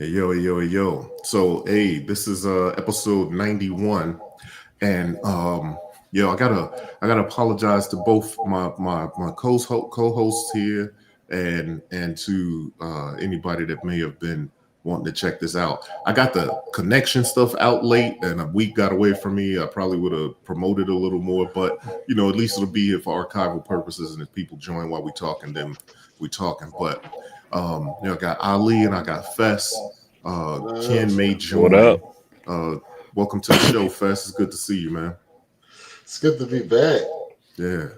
Hey, yo, yo, yo. So, hey, this is episode 91. And I gotta apologize to both my co-hosts here and to anybody that may have been wanting to check this out. I got the connection stuff out late and a week got away from me. I probably would have promoted a little more, but at least it'll be here for archival purposes, and if people join while we talking, then we talking. But I got Ali and I got Fess. Ken may join. What up? Welcome to the show, Fess. It's good to see you, man. It's good to be back. Yeah.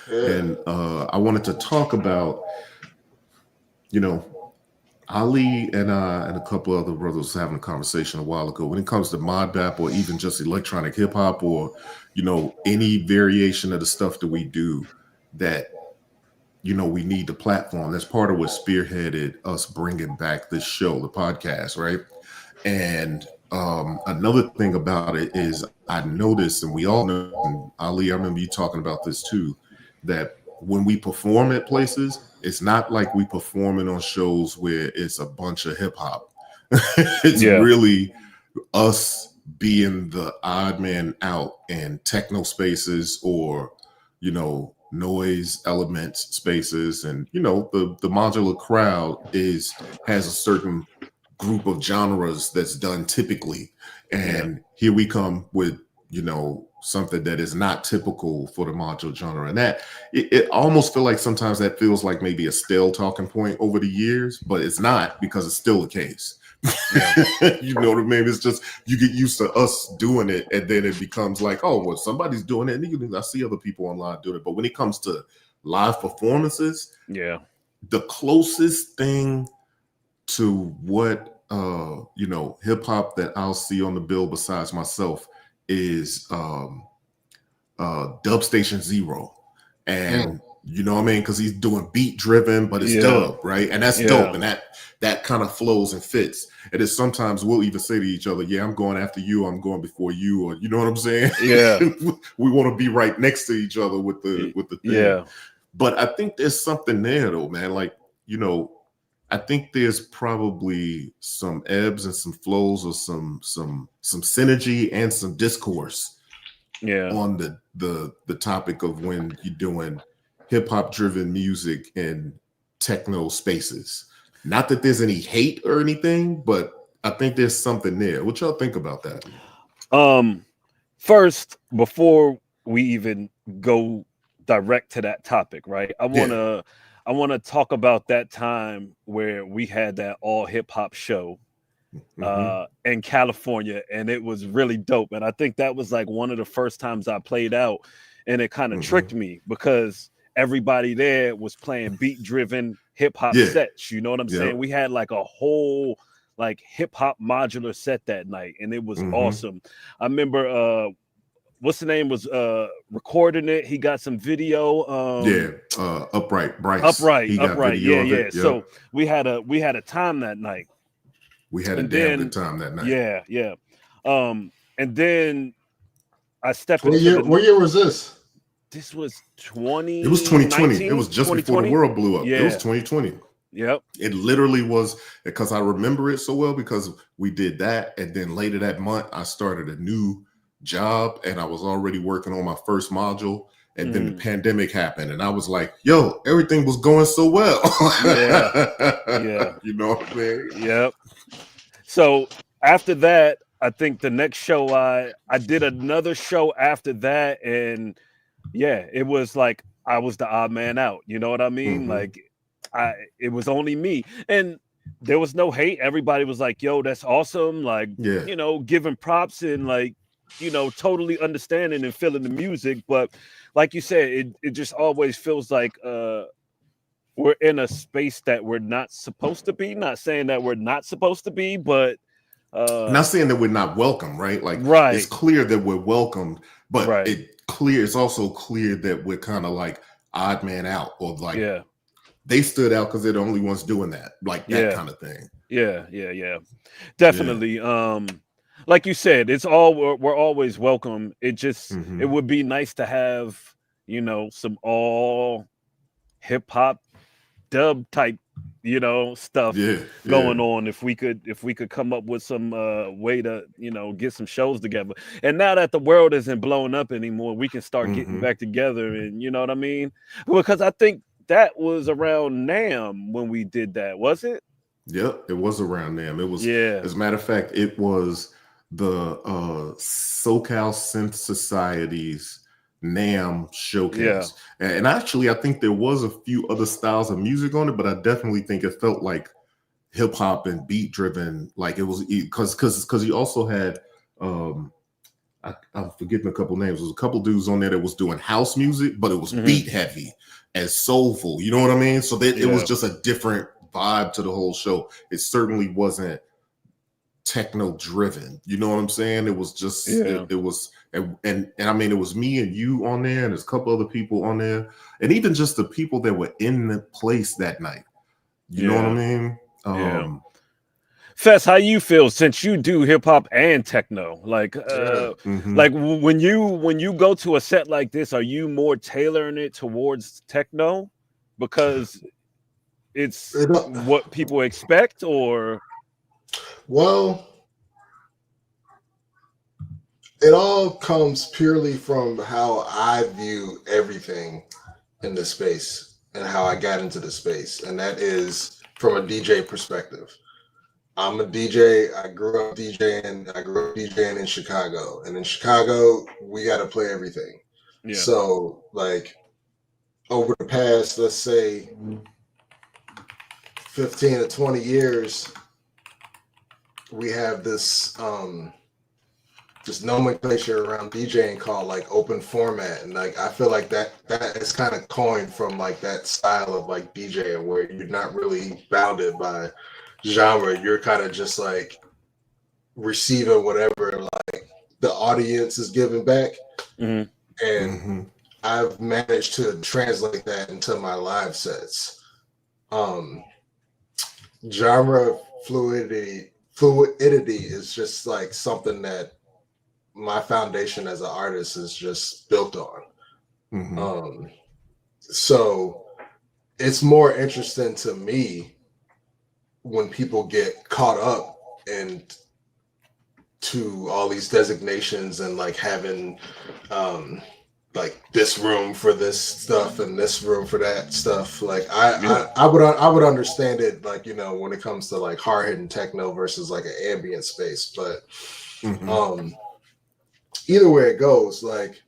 And I wanted to talk about, Ali and a couple other brothers having a conversation a while ago when it comes to Modbap or even just electronic hip hop or, any variation of the stuff that we do that, we need the platform. That's part of what spearheaded us bringing back this show, the podcast, right? And another thing about it is I noticed, and we all know, and Ali, I remember you talking about this too, that when we perform at places, it's not like we performing on shows where it's a bunch of hip hop. It's really us being the odd man out in techno spaces or, noise elements spaces. And, the modular crowd has a certain group of genres that's done typically. And here we come with, something that is not typical for the modular genre. And that it almost feel like sometimes that feels like maybe a stale talking point over the years, but it's not, because it's still the case. You know what I mean? It's just you get used to us doing it, and then it becomes like, oh, well, somebody's doing it, and I see other people online doing it. But when it comes to live performances, the closest thing to what hip hop that I'll see on the bill besides myself is Dub Station Zero. And you know what I mean? Because he's doing beat driven, but it's dub, right? And that's dope. And that kind of flows and fits. And then sometimes we'll even say to each other, yeah, I'm going after you, I'm going before you, or you know what I'm saying? Yeah. We want to be right next to each other with the thing. Yeah. But I think there's something there though, man. Like, I think there's probably some ebbs and some flows or some synergy and some discourse on the topic of when you're doing hip hop driven music in techno spaces. Not that there's any hate or anything, but I think there's something there. What y'all think about that? First, before we even go direct to that topic, right? I want to talk about that time where we had that all hip hop show in California, and it was really dope. And I think that was like one of the first times I played out, and it kind of tricked me because everybody there was playing beat driven hip hop sets. You know what I'm saying? We had like a whole like hip hop modular set that night, and it was awesome. I remember what's the name was recording it. He got some video. Upright Bryce. Upright. Yeah. So we had a time that night. We had a damn good time that night. Yeah. And then I stepped into what year was this? This was 20. It was 2020. It was just before the world blew up. Yeah. It was 2020. Yep. It literally was, because I remember it so well because we did that, and then later that month I started a new job and I was already working on my first module, and then the pandemic happened and I was like, yo, everything was going so well. You know what I mean? Yep. So after that, I think the next show I did another show after that, and it was like I was the odd man out. You know what I mean? Like it was only me, and there was no hate. Everybody was like, yo, that's awesome. Like, giving props and like, totally understanding and feeling the music. But like you said, it just always feels like we're in a space that we're not supposed to be. Not saying that we're not supposed to be, but not saying that we're not welcome, right? Like, it's clear that we're welcomed, but it's also clear that we're kind of like odd man out, or like they stood out because they're the only ones doing that, like that kind of thing. Yeah. Definitely. Like you said, we're always welcome. It just it would be nice to have, some all hip hop dub type stuff Yeah, going on. If we could come up with some way to get some shows together. And now that the world isn't blowing up anymore, we can start getting back together, and you know what I mean? Because I think that was around NAMM when we did that, was it? Yep, it was around NAMM. It was, Yeah. as a matter of fact, it was the SoCal Synth Society's NAMM showcase. And actually, I think there was a few other styles of music on it, but I definitely think it felt like hip hop and beat driven. Like it was because he also had I'm forgetting a couple names. There was a couple dudes on there that was doing house music, but it was beat heavy and soulful. You know what I mean? So that it was just a different vibe to the whole show. It certainly wasn't techno driven. You know what I'm saying? It was just it was and I mean it was me and you on there, and there's a couple other people on there, and even just the people that were in the place that night. You know what I mean? Fess, how you feel since you do hip hop and techno? Like like when you go to a set like this, are you more tailoring it towards techno because it's what people expect, or? Well, it all comes purely from how I view everything in the space and how I got into the space, and that is from a DJ perspective. I'm a DJ. I grew up DJing in Chicago, and in Chicago, we got to play everything. Yeah. So, like, over the past, let's say, 15 to 20 years, we have this nomenclature around DJing called like open format, and like I feel like that is kind of coined from like that style of like DJing where you're not really bounded by genre. You're kind of just like receiving whatever like the audience is giving back, and I've managed to translate that into my live sets. Genre fluidity is just like something that my foundation as an artist is just built on. So it's more interesting to me when people get caught up into all these designations and like having like this room for this stuff and this room for that stuff. Like I would understand it, like, you know, when it comes to like hard hitting techno versus like an ambient space, but either way it goes, like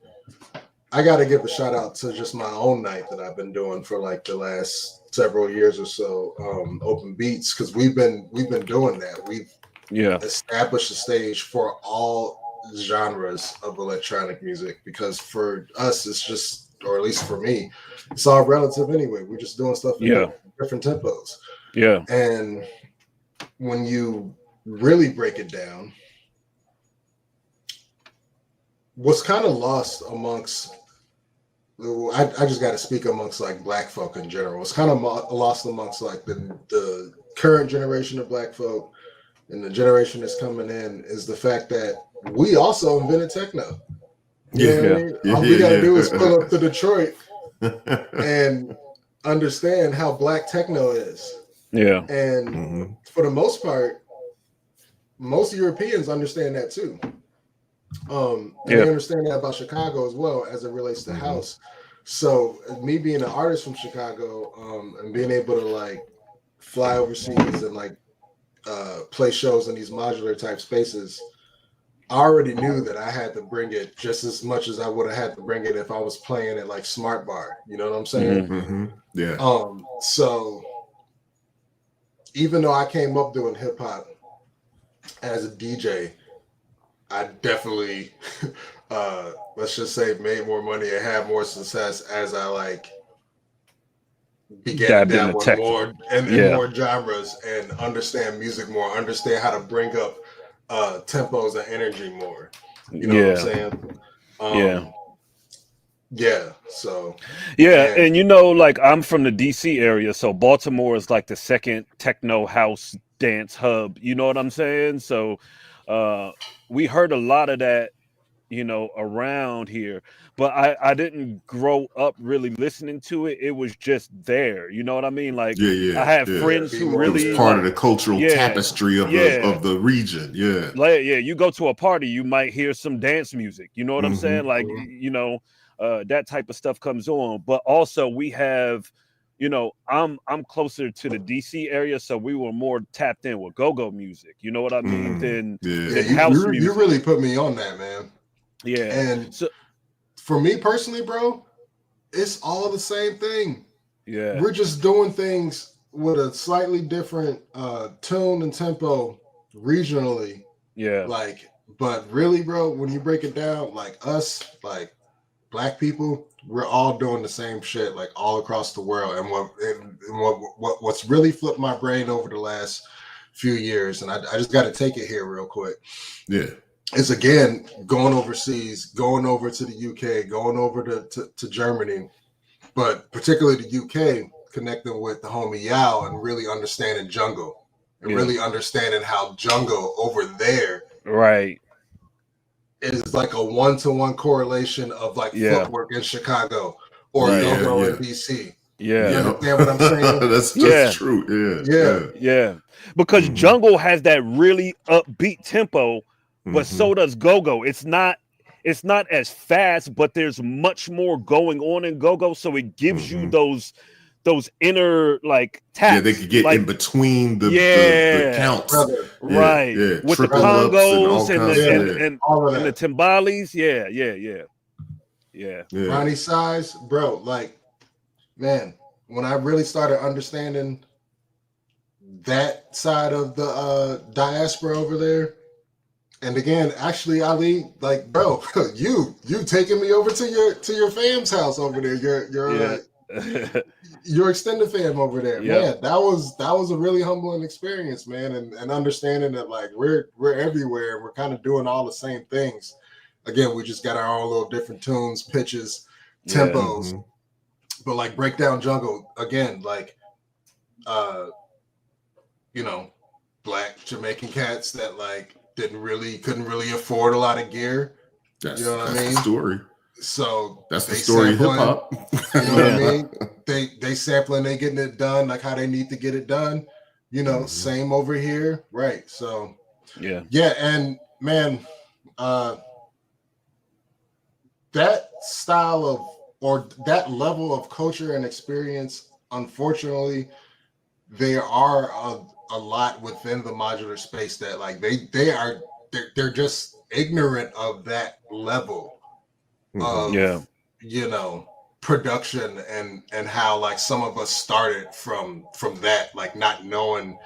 I got to give a shout out to just my own night that I've been doing for like the last several years or so, Open Beats, because we've been doing that. We've established a stage for all genres of electronic music, because for us it's just, or at least for me, it's all relative anyway. We're just doing stuff in different tempos. And when you really break it down, what's kind of lost amongst, I just got to speak amongst like black folk in general. It's kind of lost amongst like the current generation of black folk and the generation that's coming in, is the fact that we also invented techno. You know what I mean? All we got to do is pull up to Detroit and understand how black techno is. And for the most part, most Europeans understand that too. And they understand that about Chicago as well, as it relates to house. So me being an artist from Chicago, and being able to like fly overseas and like play shows in these modular type spaces, I already knew that I had to bring it just as much as I would have had to bring it if I was playing at like Smart Bar. You know what I'm saying? So even though I came up doing hip hop as a DJ, I definitely, let's just say, made more money and had more success as I like began to dabble more in more genres and understand music more, understand how to bring up tempos and energy more. You know what I'm saying? So and you know, like I'm from the DC area, so Baltimore is like the second techno house dance hub. You know what I'm saying? So we heard a lot of that you know, around here, but I didn't grow up really listening to it. It was just there. You know what I mean? Like I had friends who It was really part of the cultural yeah, tapestry of yeah. the region. Yeah. Like, yeah, you go to a party, you might hear some dance music. You know what I'm Mm-hmm. saying? Like, you know, that type of stuff comes on. But also we have, you know, I'm closer to the DC area, so we were more tapped in with go-go music. You know what I mean? Than house music. You really put me on that, man. Yeah. And so for me personally, bro, it's all the same thing. Yeah. We're just doing things with a slightly different tune and tempo regionally. Yeah. Like, but really, bro, when you break it down, like us, like Black people, we're all doing the same shit, like all across the world. And what's really flipped my brain over the last few years, and I just got to take it here real quick. Yeah. Is again going overseas, going over to the UK, going over to Germany, but particularly the UK, connecting with the homie Yao and really understanding jungle and really understanding how jungle over there is like a one-to-one correlation of like footwork in Chicago or go-go in DC. Yeah. You understand what I'm saying? That's just true. Yeah. Because jungle has that really upbeat tempo, but so does go-go. It's not as fast, but there's much more going on in go-go, so it gives you those inner like taps. Yeah, they could get like, in between the counts. Right. Yeah. With the congos and the timbales. Yeah. Ronnie Size, bro, like, man, when I really started understanding that side of the diaspora over there, and again, actually, Ali, like, bro, you taking me over to your fam's house over there. Your extended fam over there, man. That was a really humbling experience, man, and understanding that like we're everywhere. We're kind of doing all the same things. Again, we just got our own little different tunes, pitches, tempos. But like Breakdown Jungle, again, like you know, Black Jamaican cats that like couldn't really afford a lot of gear. That's, you know what I mean? The story. So that's the story of hip hop. You know what I mean? They sampling, they getting it done like how they need to get it done. You know, same over here, right? So yeah, and man, that style of or that level of culture and experience, unfortunately, there are a lot within the modular space that like they're just ignorant of that level of you know, production and how like some of us started from that, like not knowing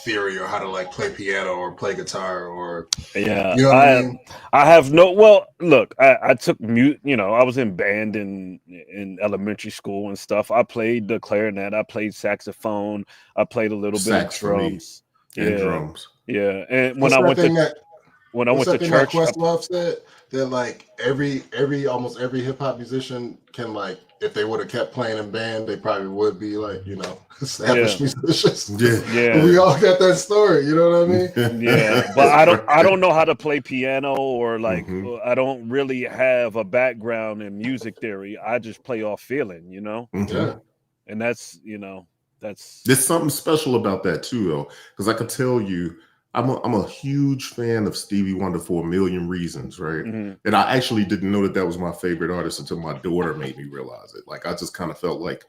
theory or how to like play piano or play guitar or you know what I mean? I have no look, I took mute, you know, I was in band in elementary school and stuff. I played the clarinet, I played saxophone, I played a little bit of drums. And drums. Yeah. And when I went to church, Questlove said that like almost every hip hop musician can like, if they would have kept playing in band, they probably would be like, you know, established musicians. Yeah. We all got that story, you know what I mean? Yeah. But I don't know how to play piano or like I don't really have a background in music theory. I just play off feeling, you know? Yeah. And that's, you know, there's something special about that too, though, because I could tell you, I'm a huge fan of Stevie Wonder for a million reasons, right? And I actually didn't know that was my favorite artist until my daughter made me realize it. Like I just kind of felt like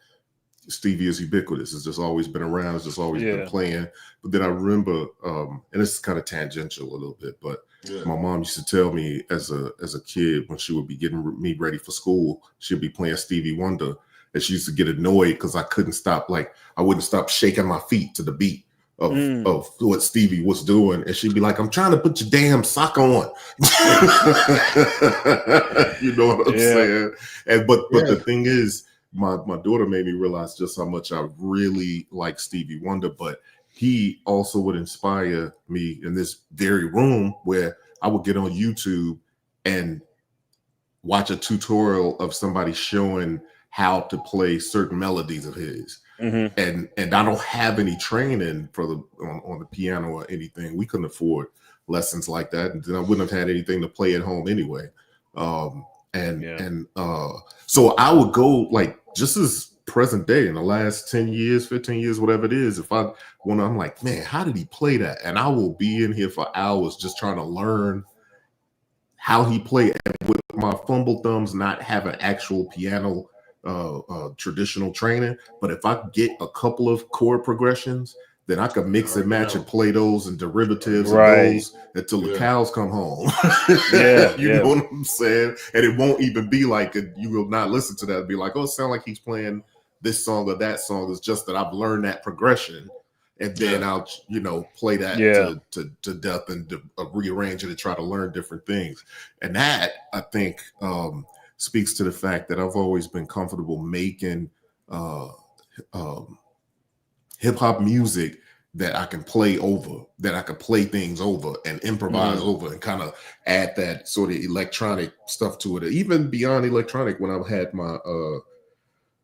Stevie is ubiquitous. It's just always been around. It's just always been playing. But then I remember, and this is kind of tangential a little bit, but my mom used to tell me as a kid when she would be getting me ready for school, she'd be playing Stevie Wonder, and she used to get annoyed because I couldn't stop. Like I wouldn't stop shaking my feet to the beat of what Stevie was doing, and she'd be like, "I'm trying to put your damn sock on." You know what I'm saying? And but the thing is, my daughter made me realize just how much I really like Stevie Wonder, but he also would inspire me in this very room where I would get on YouTube and watch a tutorial of somebody showing how to play certain melodies of his. And I don't have any training for on the piano or anything. We couldn't afford lessons like that, and then I wouldn't have had anything to play at home anyway. So I would go like just as present day in the last 10 years, 15 years, whatever it is. If I'm like, man, how did he play that? And I will be in here for hours just trying to learn how he played, and with my fumble thumbs, not having actual piano traditional training. But if I get a couple of chord progressions, then I can mix and match and play those and derivatives of those until the cows come home. You know what I'm saying? And it won't even be like you will not listen to that and be like, oh, it sounds like he's playing this song or that song. It's just that I've learned that progression, and then I'll play that to death and rearrange it and try to learn different things. And that, I think, speaks to the fact that I've always been comfortable making hip hop music that I can play over, that I can play things over and improvise over, and kind of add that sort of electronic stuff to it. Even beyond electronic, when I had my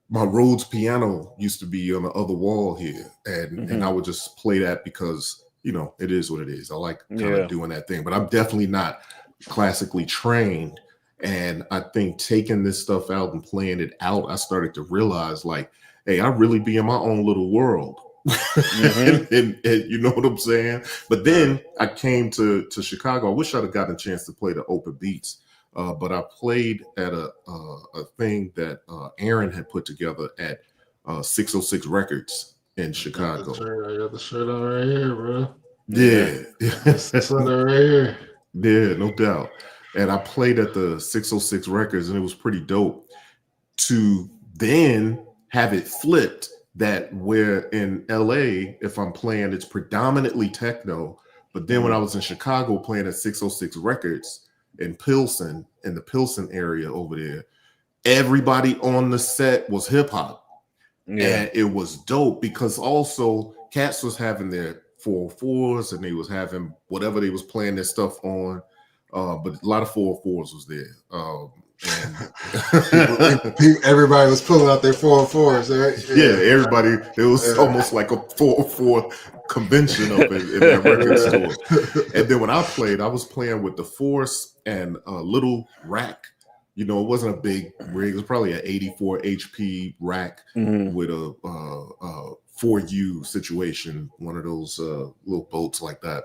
my Rhodes piano used to be on the other wall here, and I would just play that because it is what it is. I like kind of doing that thing, but I'm definitely not classically trained. And I think taking this stuff out and playing it out, I started to realize, like, hey, I really be in my own little world. and you know what I'm saying? But then I came to Chicago. I wish I'd have gotten a chance to play the open beats, but I played at a thing that Aaron had put together at 606 Records in Chicago. I got the shirt on right here, bro. Yeah. Right here. Yeah, no doubt. And I played at the 606 Records, and it was pretty dope to then have it flipped, that where in LA, if I'm playing, it's predominantly techno. But then when I was in Chicago playing at 606 Records in Pilsen, in the Pilsen area over there, everybody on the set was hip hop. And it was dope because also cats was having their 404s, and they was having whatever they was playing their stuff on. But a lot of 404s was there. Everybody was pulling out their 404s, right? Yeah, everybody. It was almost like a 404 convention up in that record store. And then when I played, I was playing with the Force and a little rack. It wasn't a big rig. It was probably an 84 HP rack with a 4U situation, one of those little boats like that.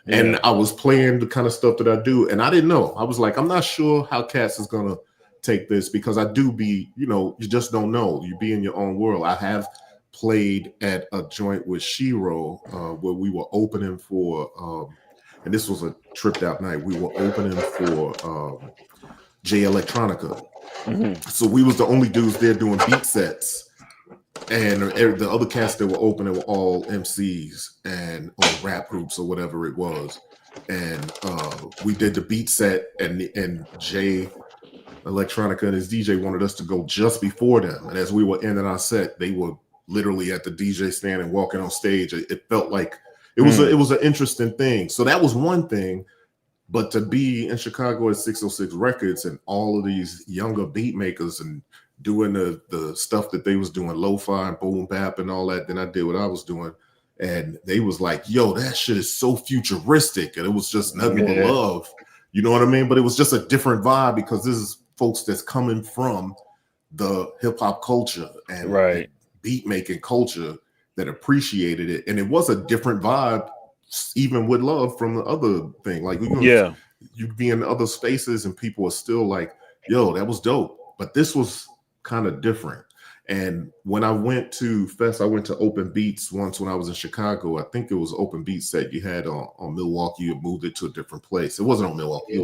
And I was playing the kind of stuff that I do, and I didn't know. I was like, I'm not sure how Cass is gonna take this, because I do be, you just don't know. You be in your own world. I have played at a joint with Shiro where we were opening for, and this was a tripped out night. We were opening for J Electronica. So we was the only dudes there doing beat sets. And the other cats that were opening were all MCs or rap groups or whatever it was. And we did the beat set, and Jay Electronica and his DJ wanted us to go just before them. And as we were ending our set, they were literally at the DJ stand and walking on stage. It felt like it was an interesting thing. So that was one thing. But to be in Chicago at 606 Records and all of these younger beat makers and doing the stuff that they was doing, lo-fi and boom bap and all that, then I did what I was doing, and they was like, yo, that shit is so futuristic, and it was just nothing but love, you know what I mean? But it was just a different vibe because this is folks that's coming from the hip-hop culture and beat making culture that appreciated it, and it was a different vibe even with love from the other thing. Like you'd be in other spaces and people are still like, yo, that was dope, but this was kind of different. And when I went to Fess, I went to Open Beats once when I was in Chicago. I think it was Open Beats that you had on Milwaukee. You moved it to a different place. It wasn't on Milwaukee. It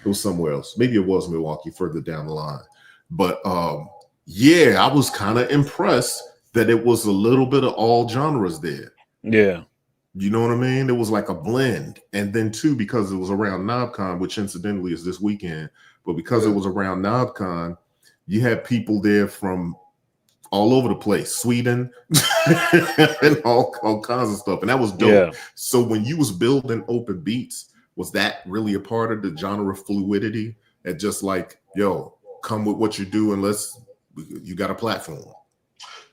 was somewhere else. Maybe it was Milwaukee further down the line. But I was kind of impressed that it was a little bit of all genres there. Yeah. You know what I mean? It was like a blend. And then too, because it was around NobCon, which incidentally is this weekend, but because it was around NobCon, you had people there from all over the place, Sweden, and all kinds of stuff. And that was dope. Yeah. So when you was building Open Beats, was that really a part of the genre fluidity? And just like, yo, come with what you do and you got a platform.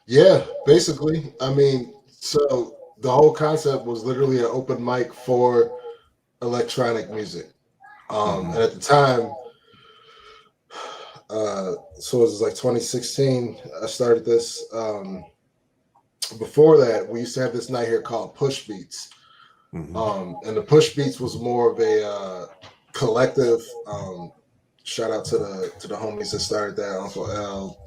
Yeah, basically. I mean, so the whole concept was literally an open mic for electronic music. And at the time, so it was like 2016, I started this. Before that, we used to have this night here called Push Beats. And the Push Beats was more of a collective. Shout out to the homies that started that, Uncle L.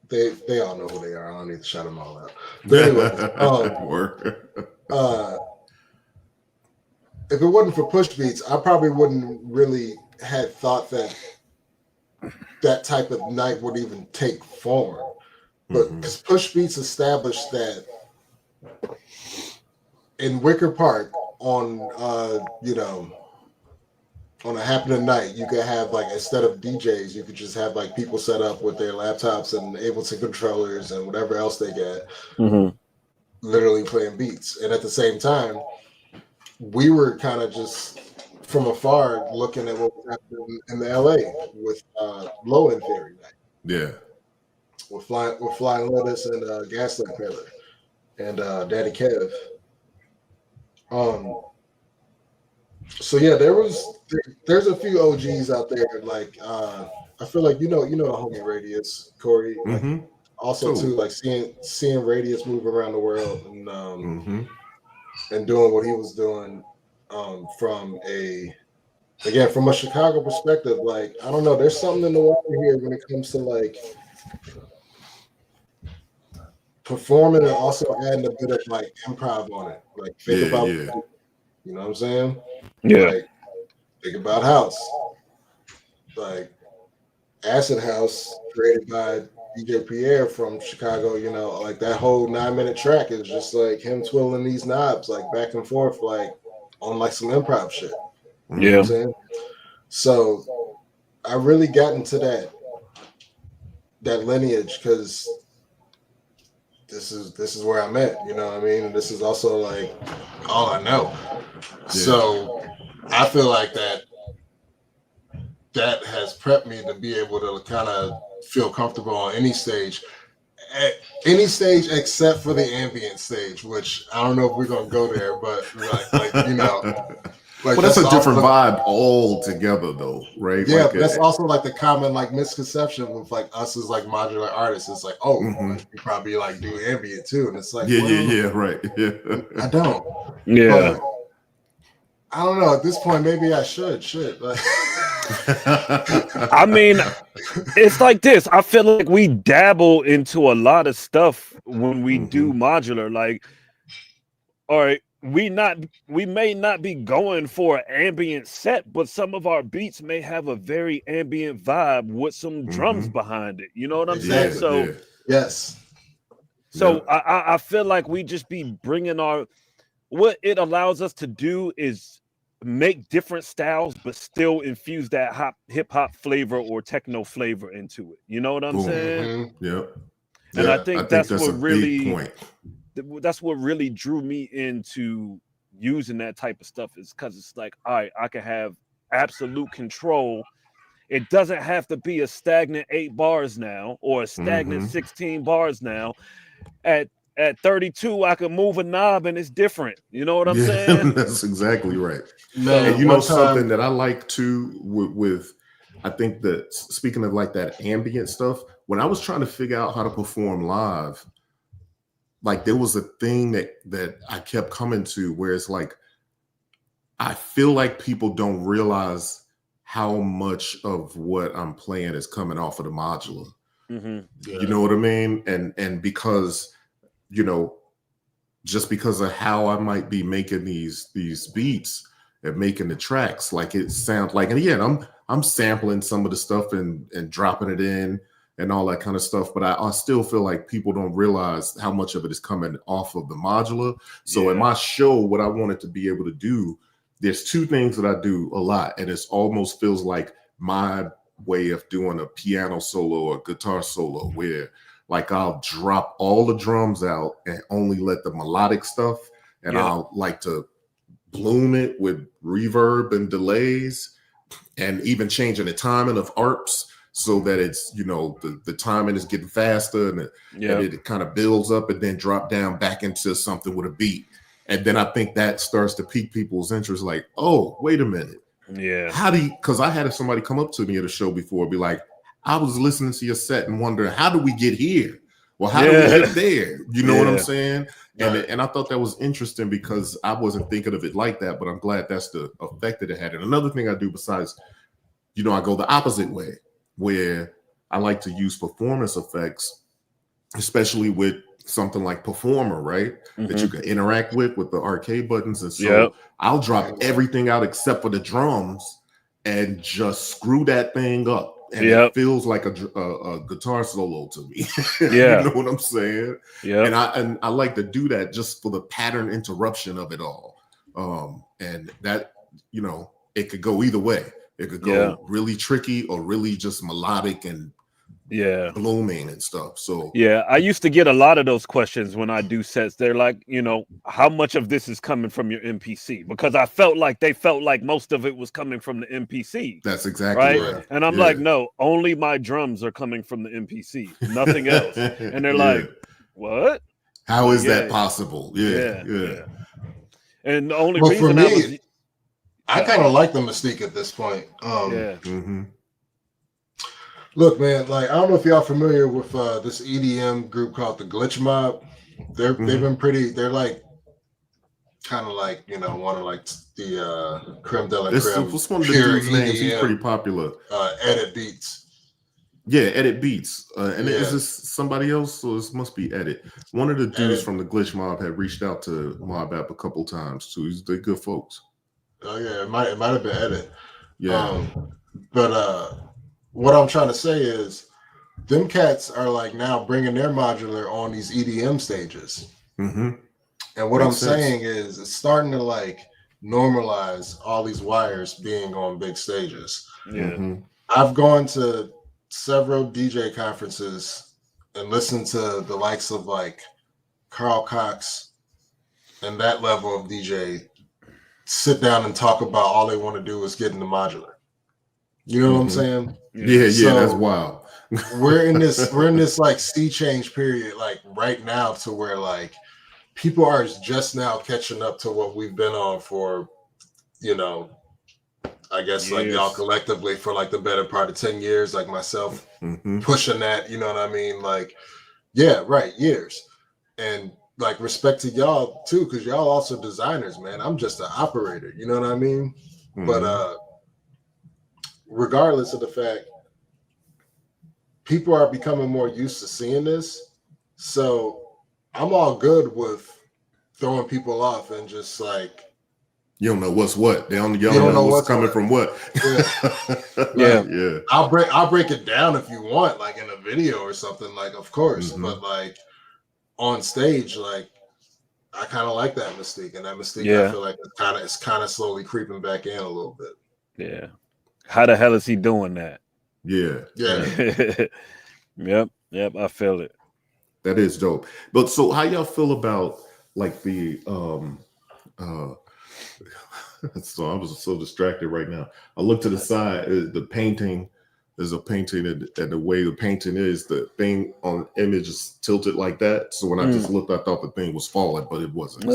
They all know who they are. I don't need to shout them all out. But anyway, if it wasn't for Push Beats, I probably wouldn't really had thought that type of night would even take form. But because Push Beats established that in Wicker Park on on a happening night, you could have like, instead of DJs, you could just have like people set up with their laptops and Ableton controllers and whatever else they get, literally playing beats. And at the same time, we were kind of just from afar looking at what was happening in the LA with Low End Theory night. Yeah. With Flying Lettuce and Gaslight Peddler and Daddy Kev. So yeah, there's a few OGs out there. Like I feel like you know the homie Radius, Corry. Like, also too, like seeing Radius move around the world and doing what he was doing from a Chicago perspective. Like, I don't know, there's something in the water here when it comes to like performing and also adding a bit of like improv on it. Like think about you know what I'm saying? Yeah. Like, think about House. Like Acid House, created by DJ Pierre from Chicago, you know, like that whole 9-minute track is just like him twiddling these knobs, like back and forth, like on like some improv shit. You know what I'm saying? So I really got into that lineage because this is where I'm at, you know what I mean? And this is also like all I know. Yeah. So I feel like that has prepped me to be able to kind of feel comfortable on any stage except for the ambient stage, which I don't know if we're gonna go there, but like you know, like, well, that's a different vibe altogether, though, right? Yeah, like, but that's also like the common like misconception with like us as like modular artists. It's like, oh, like, you probably like do ambient too, and it's like, right, I don't, but I don't know. At this point, maybe I should. Like, I mean, it's like this. I feel like we dabble into a lot of stuff when we do modular. Like, all right, we may not be going for an ambient set, but some of our beats may have a very ambient vibe with some drums behind it. You know what I'm saying? So yes. So I feel like we just be bringing what it allows us to do is make different styles, but still infuse that hip hop flavor or techno flavor into it. You know what I'm saying? And I think that's what really, that's what really drew me into using that type of stuff, is because it's like, all right, I can have absolute control. It doesn't have to be a stagnant 8 bars now or a stagnant 16 bars now. At 32, I can move a knob and it's different. You know what I'm saying? That's exactly right. Man, and you know something that I like too with I think that, speaking of like that ambient stuff, when I was trying to figure out how to perform live, like there was a thing that I kept coming to where it's like, I feel like people don't realize how much of what I'm playing is coming off of the modular. You know what I mean? And because, you know, just because of how I might be making these beats and making the tracks, like it sounds like, and again, I'm sampling some of the stuff and dropping it in and all that kind of stuff, but I still feel like people don't realize how much of it is coming off of the modular. So in my show, what I wanted to be able to do, there's 2 things that I do a lot, and it almost feels like my way of doing a piano solo or guitar solo, where like I'll drop all the drums out and only let the melodic stuff, and I'll like to bloom it with reverb and delays and even changing the timing of ARPs. so that it's, you know, the timing is getting faster and it kind of builds up and then drop down back into something with a beat. And then I think that starts to pique people's interest, like, oh, wait a minute. Yeah. How do you, because I had somebody come up to me at a show before, be like, I was listening to your set and wondering, how do we get here? Well, how do we get there? You know what I'm saying? And I thought that was interesting because I wasn't thinking of it like that, but I'm glad that's the effect that it had. And another thing I do besides, you know, I go the opposite way, where I like to use performance effects, especially with something like Performer, right? That you can interact with the arcade buttons. And so I'll drop everything out except for the drums and just screw that thing up. And it feels like a guitar solo to me. You know what I'm saying? And I like to do that just for the pattern interruption of it all. And that, you know, it could go either way. It could go really tricky or really just melodic and blooming and stuff. So I used to get a lot of those questions when I do sets. They're like, you know, how much of this is coming from your MPC? Because I felt like they felt like most of it was coming from the MPC. That's exactly right. And I'm like, no, only my drums are coming from the MPC, nothing else. And they're like, what? How is that possible? And the only reason I kind of like the mystique at this point. Look, man, like, I don't know if y'all familiar with this EDM group called the Glitch Mob. They've been pretty, they're like, kind of like, you know, one of like the creme de la creme. What's one of the dude's names? He's pretty popular. Edit Beatz. Yeah, Edit Beatz. And is this somebody else? So this must be Edit. One of the dudes from the Glitch Mob had reached out to Modbap a couple times too. They're good folks. Oh yeah, it might have been Edit. Yeah. But what I'm trying to say is, them cats are like now bringing their modular on these EDM stages. And what I'm saying is, it's starting to like normalize all these wires being on big stages. I've gone to several DJ conferences and listened to the likes of like Carl Cox and that level of DJ sit down and talk about all they want to do is get in the modular. You know what I'm saying? So that's wild. we're in this like sea change period, like right now, to where like people are just now catching up to what we've been on for, you know, I guess like y'all collectively for like the better part of 10 years, like myself pushing that, you know what I mean? Like, years. And like respect to y'all too, because y'all also designers, man. I'm just an operator, you know what I mean? But regardless of the fact, people are becoming more used to seeing this. So I'm all good with throwing people off and just like, you don't know what's what. They don't know what's coming from what. I'll break it down if you want, like in a video or something, like, of course. But like on stage, like I kind of like that mystique, and that mystique I feel like it's kind of slowly creeping back in a little bit. How the hell is he doing that? Yep, I feel it. That is dope. But so how y'all feel about like the so I was so distracted right now. I looked to the side, the painting, there's a painting, and the way the painting is, the thing on image is tilted like that. So when I just looked, I thought the thing was falling, but it wasn't.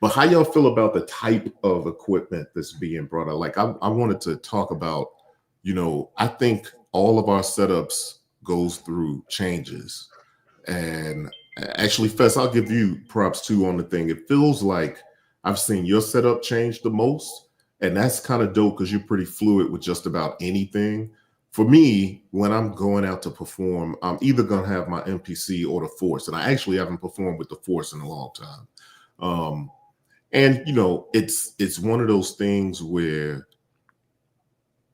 But how y'all feel about the type of equipment that's being brought out? Like I wanted to talk about, you know, I think all of our setups goes through changes. And actually, Fess, I'll give you props too on the thing. It feels like I've seen your setup change the most. And that's kind of dope because you're pretty fluid with just about anything. For me, when I'm going out to perform, I'm either going to have my MPC or the Force. And I actually haven't performed with the Force in a long time. And, you know, it's one of those things where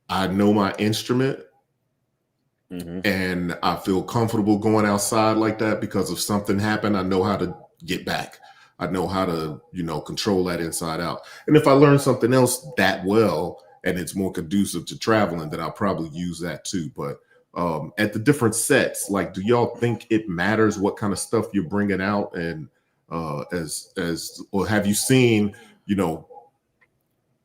I know my instrument and I feel comfortable going outside like that because if something happened, I know how to get back. I know how to, you know, control that inside out. And if I learn something else that well and it's more conducive to traveling, then I'll probably use that too. But at the different sets, like, do y'all think it matters what kind of stuff you're bringing out? And or have you seen, you know,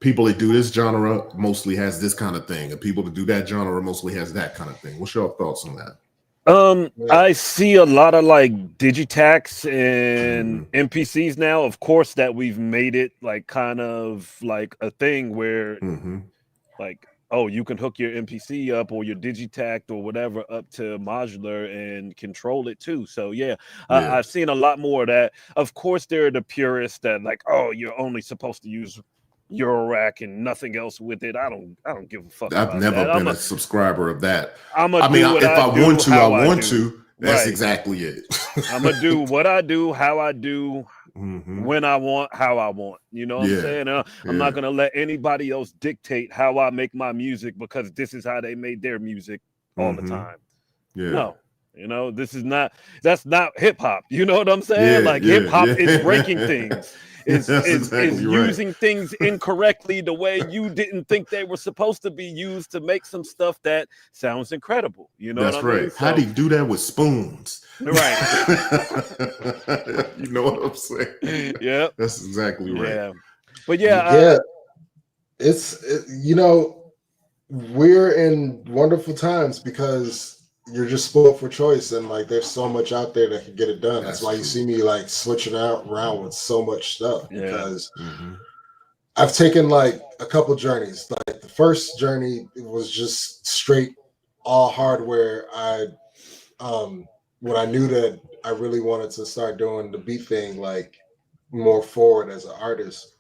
people that do this genre mostly has this kind of thing, and people that do that genre mostly has that kind of thing. What's your thoughts on that? I see a lot of like Digitacs and MPCs now. Of course, that we've made it like kind of like a thing where like, oh, you can hook your MPC up or your Digitact or whatever up to modular and control it too. So yeah, I've seen a lot more of that. Of course, there are the purists that like, oh, you're only supposed to use Eurorack and nothing else with it. I don't give a fuck. I've never been a subscriber of that. I mean, if I want to, I want to. That's right. Exactly it. I'm gonna do what I do, how I do, when I want, how I want. You know what I'm saying? I'm not gonna let anybody else dictate how I make my music because this is how they made their music all the time. No. You know, that's not hip hop. You know what I'm saying? Hip hop is breaking things. Is using things incorrectly the way you didn't think they were supposed to be used to make some stuff that sounds incredible. You know that's what I mean? How do you do that with spoons? Right. You know what I'm saying? Yeah. That's exactly right. Yeah. But yeah. You know, we're in wonderful times because you're just spoiled for choice, and like there's so much out there that can get it done. That's why you see me like switching around with so much stuff because I've taken like a couple journeys. Like the first journey, it was just straight all hardware. When I knew that I really wanted to start doing the beat thing like more forward as an artist.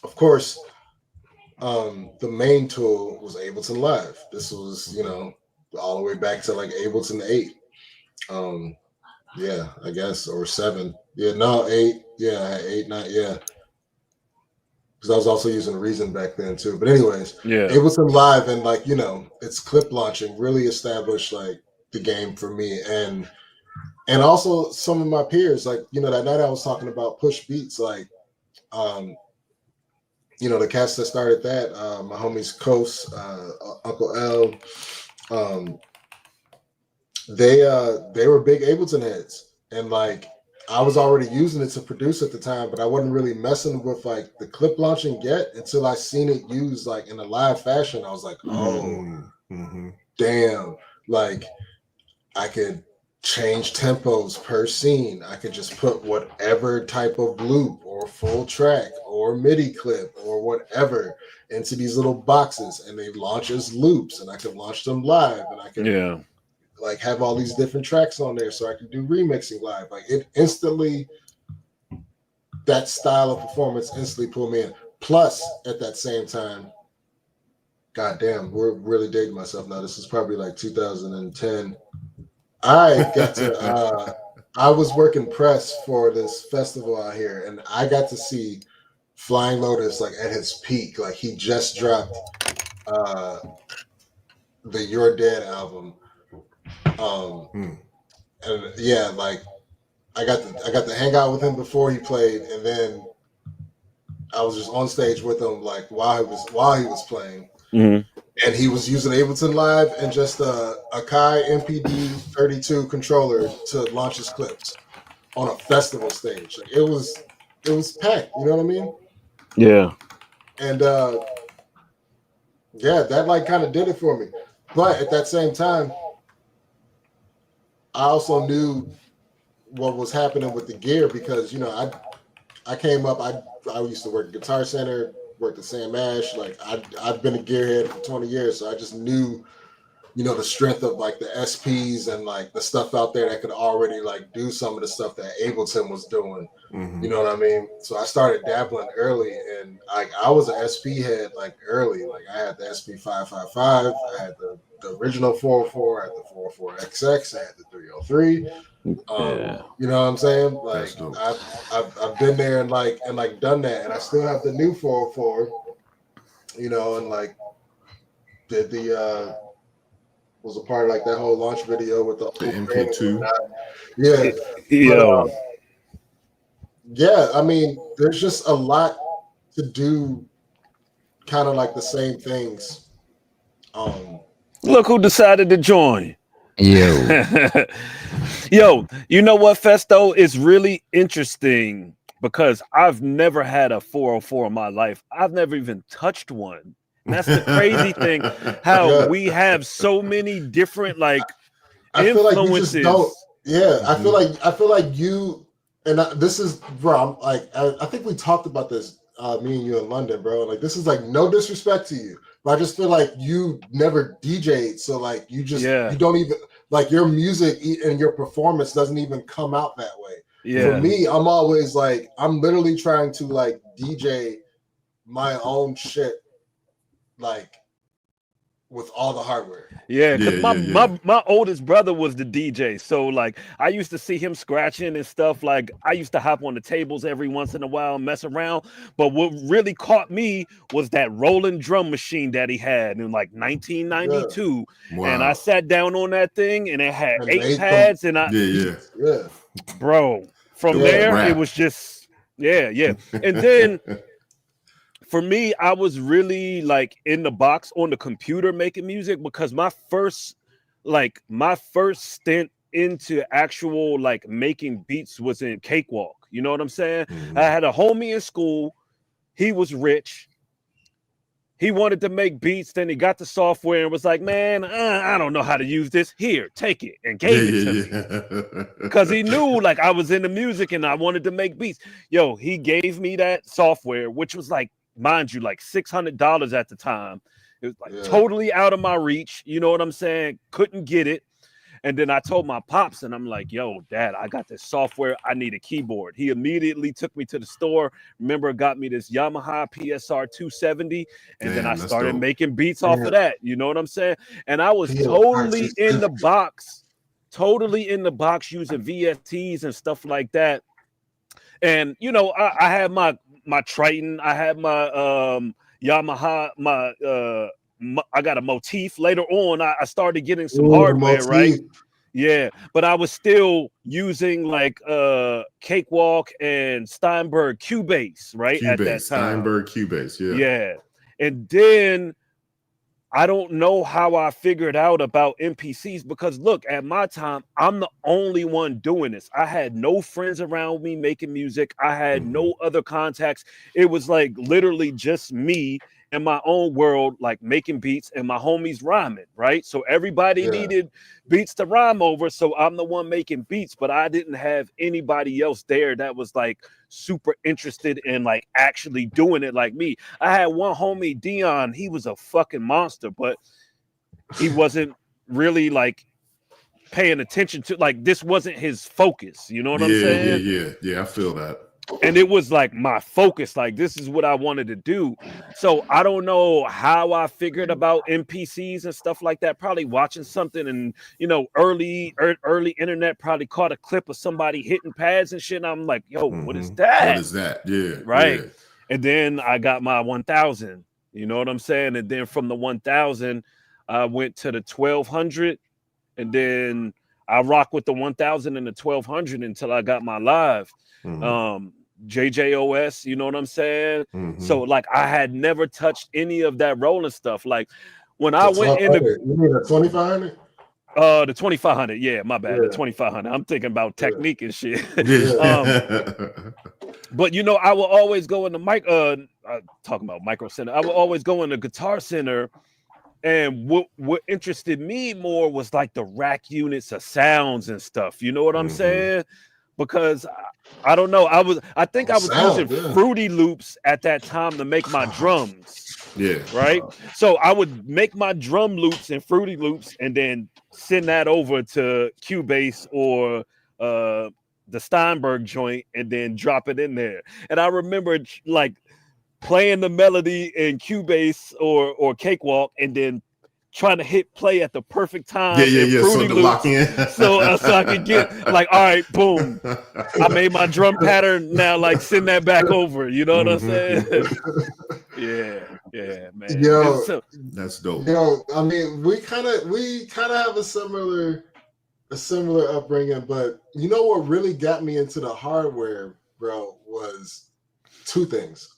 Of course, the main tool was Ableton Live. This was, you know, all the way back to like Ableton 8. Yeah, I guess, or 7. Yeah, no, 8. Yeah, 8, 9, yeah. Because I was also using Reason back then too. But anyways, Ableton Live and like, you know, its clip launching really established like the game for me. And also some of my peers, like, you know, that night I was talking about Push Beats, like, you know, the cats that started that, my homies Coast, Uncle L, they were big Ableton heads, and like I was already using it to produce at the time, but I wasn't really messing with like the clip launching yet until I seen it used like in a live fashion. I was like, oh, damn, like I could change tempos per scene. I could just put whatever type of loop or full track or MIDI clip or whatever into these little boxes, and they launch as loops, and I could launch them live, and I could like have all these different tracks on there so I could do remixing live. Like it instantly, that style of performance instantly pulled me in. Plus, at that same time, goddamn, we're really dating myself now. This is probably like 2010. I got to I was working press for this festival out here, and I got to see Flying Lotus like at his peak. Like he just dropped the You're Dead album. And yeah, like I got to hang out with him before he played, and then I was just on stage with him like while he was playing. And he was using Ableton Live and just a Kai MPD 32 controller to launch his clips on a festival stage. Like it was packed, you know what I mean? Yeah. And yeah, that like kind of did it for me. But at that same time, I also knew what was happening with the gear because, you know, I came up, I used to work at Guitar Center, worked at Sam Ash. Like I've been a gearhead for 20 years, so I just knew, you know, the strength of like the SPs and like the stuff out there that could already like do some of the stuff that Ableton was doing. You know what I mean? So I started dabbling early, and like I was an SP head like early. Like I had the SP 555, I had the original 404, I had the 404XX, I had the 303. You know what I'm saying? Like I've been there and like done that, and I still have the new 404. You know, and like did the was a part of like that whole launch video with the MP2. Yeah. Yeah, I mean, there's just a lot to do, kind of like the same things. Look who decided to join. Yo, you know what, Festo? It's really interesting because I've never had a 404 in my life. I've never even touched one. And that's the crazy thing, how we have so many different like I feel like you influences. just don't. Yeah, I feel like you and this is, bro. I'm like, I think we talked about this, me and you in London, bro. Like, this is like no disrespect to you, but I just feel like you never DJ'd, so like you just you don't even like your music and your performance doesn't even come out that way. Yeah. For me, I'm always like, I'm literally trying to like DJ my own shit, like with all the hardware. Yeah, because my oldest brother was the DJ. So like I used to see him scratching and stuff. Like I used to hop on the tables every once in a while and mess around. But what really caught me was that rolling drum machine that he had in like 1992. Yeah. Wow. And I sat down on that thing and it had 8 pads and bro, from there it was just and then for me, I was really like in the box on the computer making music, because my first stint into actual like making beats was in Cakewalk. You know what I'm saying? I had a homie in school. He was rich. He wanted to make beats. Then he got the software and was like, man, I don't know how to use this. Here, take it, and gave it to me. Because he knew like I was into music and I wanted to make beats. Yo, he gave me that software, which was like, mind you, like $600 at the time. It was like totally out of my reach. You know what I'm saying? Couldn't get it. And then I told my pops, and I'm like, yo, Dad, I got this software. I need a keyboard. He immediately took me to the store. Remember, got me this Yamaha PSR 270. And then I started making beats off of that. You know what I'm saying? And I was totally in the box using VSTs and stuff like that. And, you know, I had my Triton, I had my Yamaha, I got a Motif. Later on, I started getting some hardware, right? Yeah, but I was still using like Cakewalk and Steinberg Cubase, right? At that time. Steinberg Cubase, yeah. And then I don't know how I figured out about MPCs, because look, at my time, I'm the only one doing this. I had no friends around me making music. I had no other contacts. It was like literally just me in my own world, like making beats, and my homies rhyming, right? So everybody needed beats to rhyme over. So I'm the one making beats, but I didn't have anybody else there that was like super interested in like actually doing it like me. I had one homie, Dion. He was a fucking monster, but he wasn't really like paying attention to, like, this wasn't his focus. You know what I'm saying? Yeah. I feel that. And it was like my focus, like this is what I wanted to do. So I don't know how I figured about MPCs and stuff like that. Probably watching something, and you know, early internet, probably caught a clip of somebody hitting pads and shit. And I'm like, yo, what is that? What is that? Yeah. Right. Yeah. And then I got my 1000. You know what I'm saying? And then from the 1000, I went to the 1200, and then I rock with the 1000 and the 1200 until I got my live. JJOS, you know what I'm saying? So like I had never touched any of that rolling stuff. Like when I went into, you mean a 2500? The 2500, yeah, my bad. The 2500. I'm thinking about technique and shit. But you know, I will always go in the talking about Micro Center. I will always go in the Guitar Center, and what interested me more was like the rack units of sounds and stuff. You know what I'm saying? Because I don't know. I think I was using Fruity Loops at that time to make my drums. Yeah. Right. So I would make my drum loops in Fruity Loops and then send that over to Cubase or the Steinberg joint and then drop it in there. And I remember like playing the melody in Cubase or Cakewalk and then trying to hit play at the perfect time. So to lock in. so I could get like, all right, boom. I made my drum pattern. Now, like, send that back over. You know what I'm saying? yeah, man. Yo, that's dope. Yo, I mean, we kind of have a similar upbringing, but you know what really got me into the hardware, bro, was two things.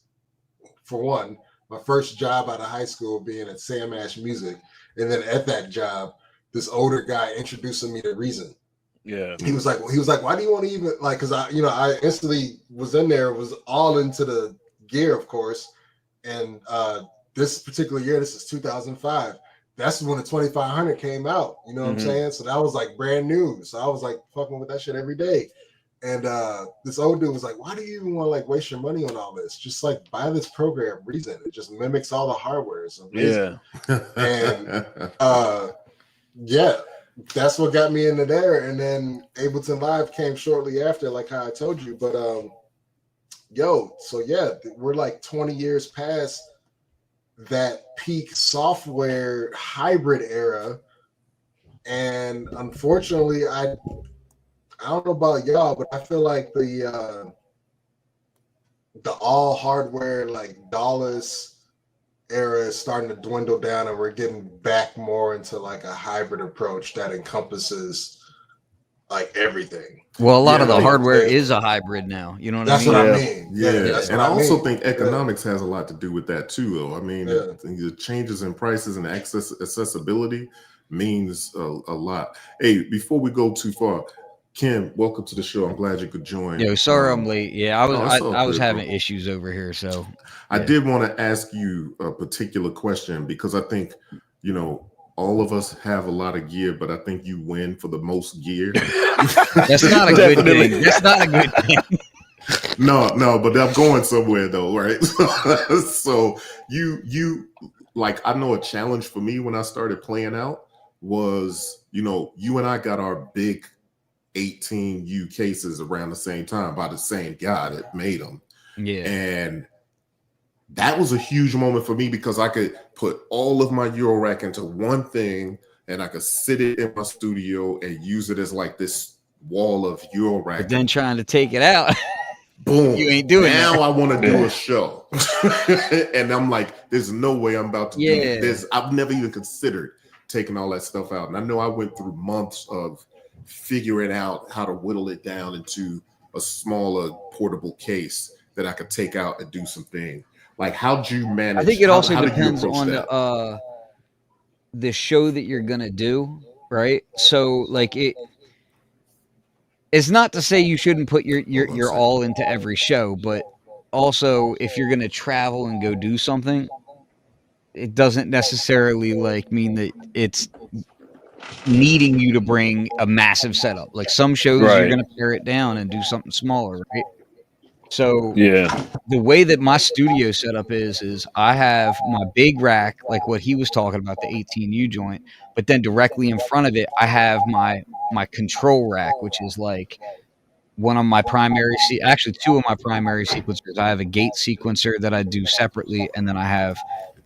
For one, my first job out of high school being at Sam Ash Music. And then at that job, this older guy introducing me to Reason. Yeah. He was like, why do you want to even like? Because I instantly was in there, was all into the gear, of course, and this particular year, this is 2005. That's when the 2500 came out. You know what I'm saying? So that was like brand new. So I was like fucking with that shit every day. And this old dude was like, why do you even want to like waste your money on all this? Just like buy this program Reason. It just mimics all the hardware. It's amazing. Yeah. And yeah, that's what got me into there. And then Ableton Live came shortly after, like how I told you. But so yeah, we're like 20 years past that peak software hybrid era. And unfortunately, I don't know about y'all, but I feel like the all hardware like dollars era is starting to dwindle down, and we're getting back more into like a hybrid approach that encompasses like everything. Well, a lot of the hardware is a hybrid now. You know what I mean? That's what I mean. Yeah, and I also think economics has a lot to do with that too, though. I mean, the changes in prices and accessibility means a lot. Hey, before we go too far, Ken, welcome to the show. I'm glad you could join. Yo, sorry I'm late. Yeah, I was having issues over here, so I did want to ask you a particular question because I think, all of us have a lot of gear, but I think you win for the most gear. That's not a good thing. That's not a good thing. No, but I'm going somewhere though, right? So you like, I know a challenge for me when I started playing out was, you and I got our big 18U cases around the same time by the same guy that made them. Yeah. And that was a huge moment for me because I could put all of my Eurorack into one thing and I could sit it in my studio and use it as like this wall of Eurorack. But then trying to take it out. Boom. You ain't doing now that. I want to do a show. And I'm like, there's no way I'm about to do this. I've never even considered taking all that stuff out. And I know I went through months of figuring out how to whittle it down into a smaller portable case that I could take out and do something. Like, how'd you manage? I think it also depends on the show that you're gonna do, right? So, like, it's not to say you shouldn't put your all into every show, but also if you're gonna travel and go do something, it doesn't necessarily like mean that it's needing you to bring a massive setup. Like some shows, you're gonna pare it down and do something smaller, right? So the way that my studio setup is I have my big rack, like what he was talking about, the 18U joint, but then directly in front of it, I have my control rack, which is like one of my primary, actually two of my primary sequencers. I have a gate sequencer that I do separately, and then I have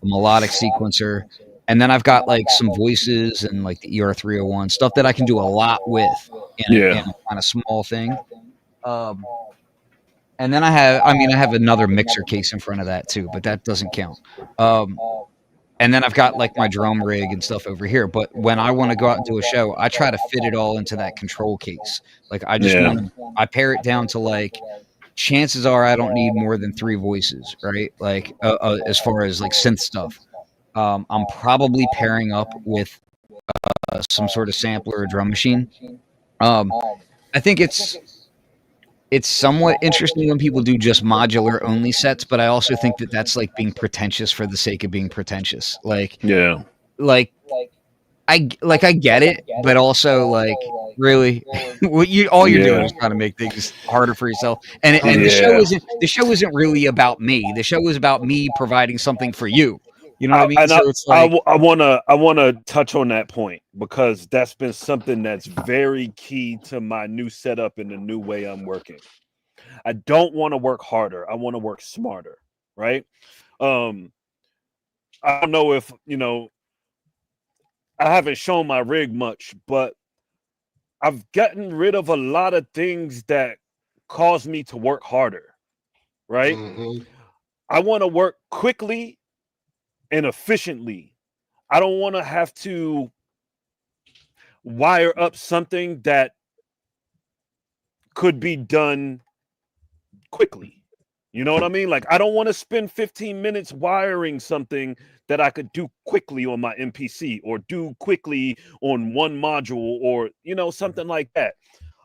a melodic sequencer, and then I've got like some voices and like the ER301 stuff that I can do a lot with in a kind of small thing. And then I have another mixer case in front of that too, but that doesn't count. And then I've got like my drum rig and stuff over here. But when I want to go out and do a show, I try to fit it all into that control case. Like I just I pare it down to like, chances are I don't need more than 3 voices, right? Like as far as like synth stuff, I'm probably pairing up with some sort of sampler or drum machine. I think it's somewhat interesting when people do just modular only sets, but I also think that that's like being pretentious for the sake of being pretentious. Like, I get it, but also like, really, all you're doing is trying to make things harder for yourself. And the show isn't really about me. The show is about me providing something for you. You know what I mean? So it's like, I wanna touch on that point because that's been something that's very key to my new setup and the new way I'm working. I don't want to work harder. I want to work smarter, right? I don't know if I haven't shown my rig much, but I've gotten rid of a lot of things that cause me to work harder, right? I want to work quickly and efficiently. I don't want to have to wire up something that could be done quickly, You know what I mean? Like, I don't want to spend 15 minutes wiring something that I could do quickly on my MPC or do quickly on one module or, you know, something like that.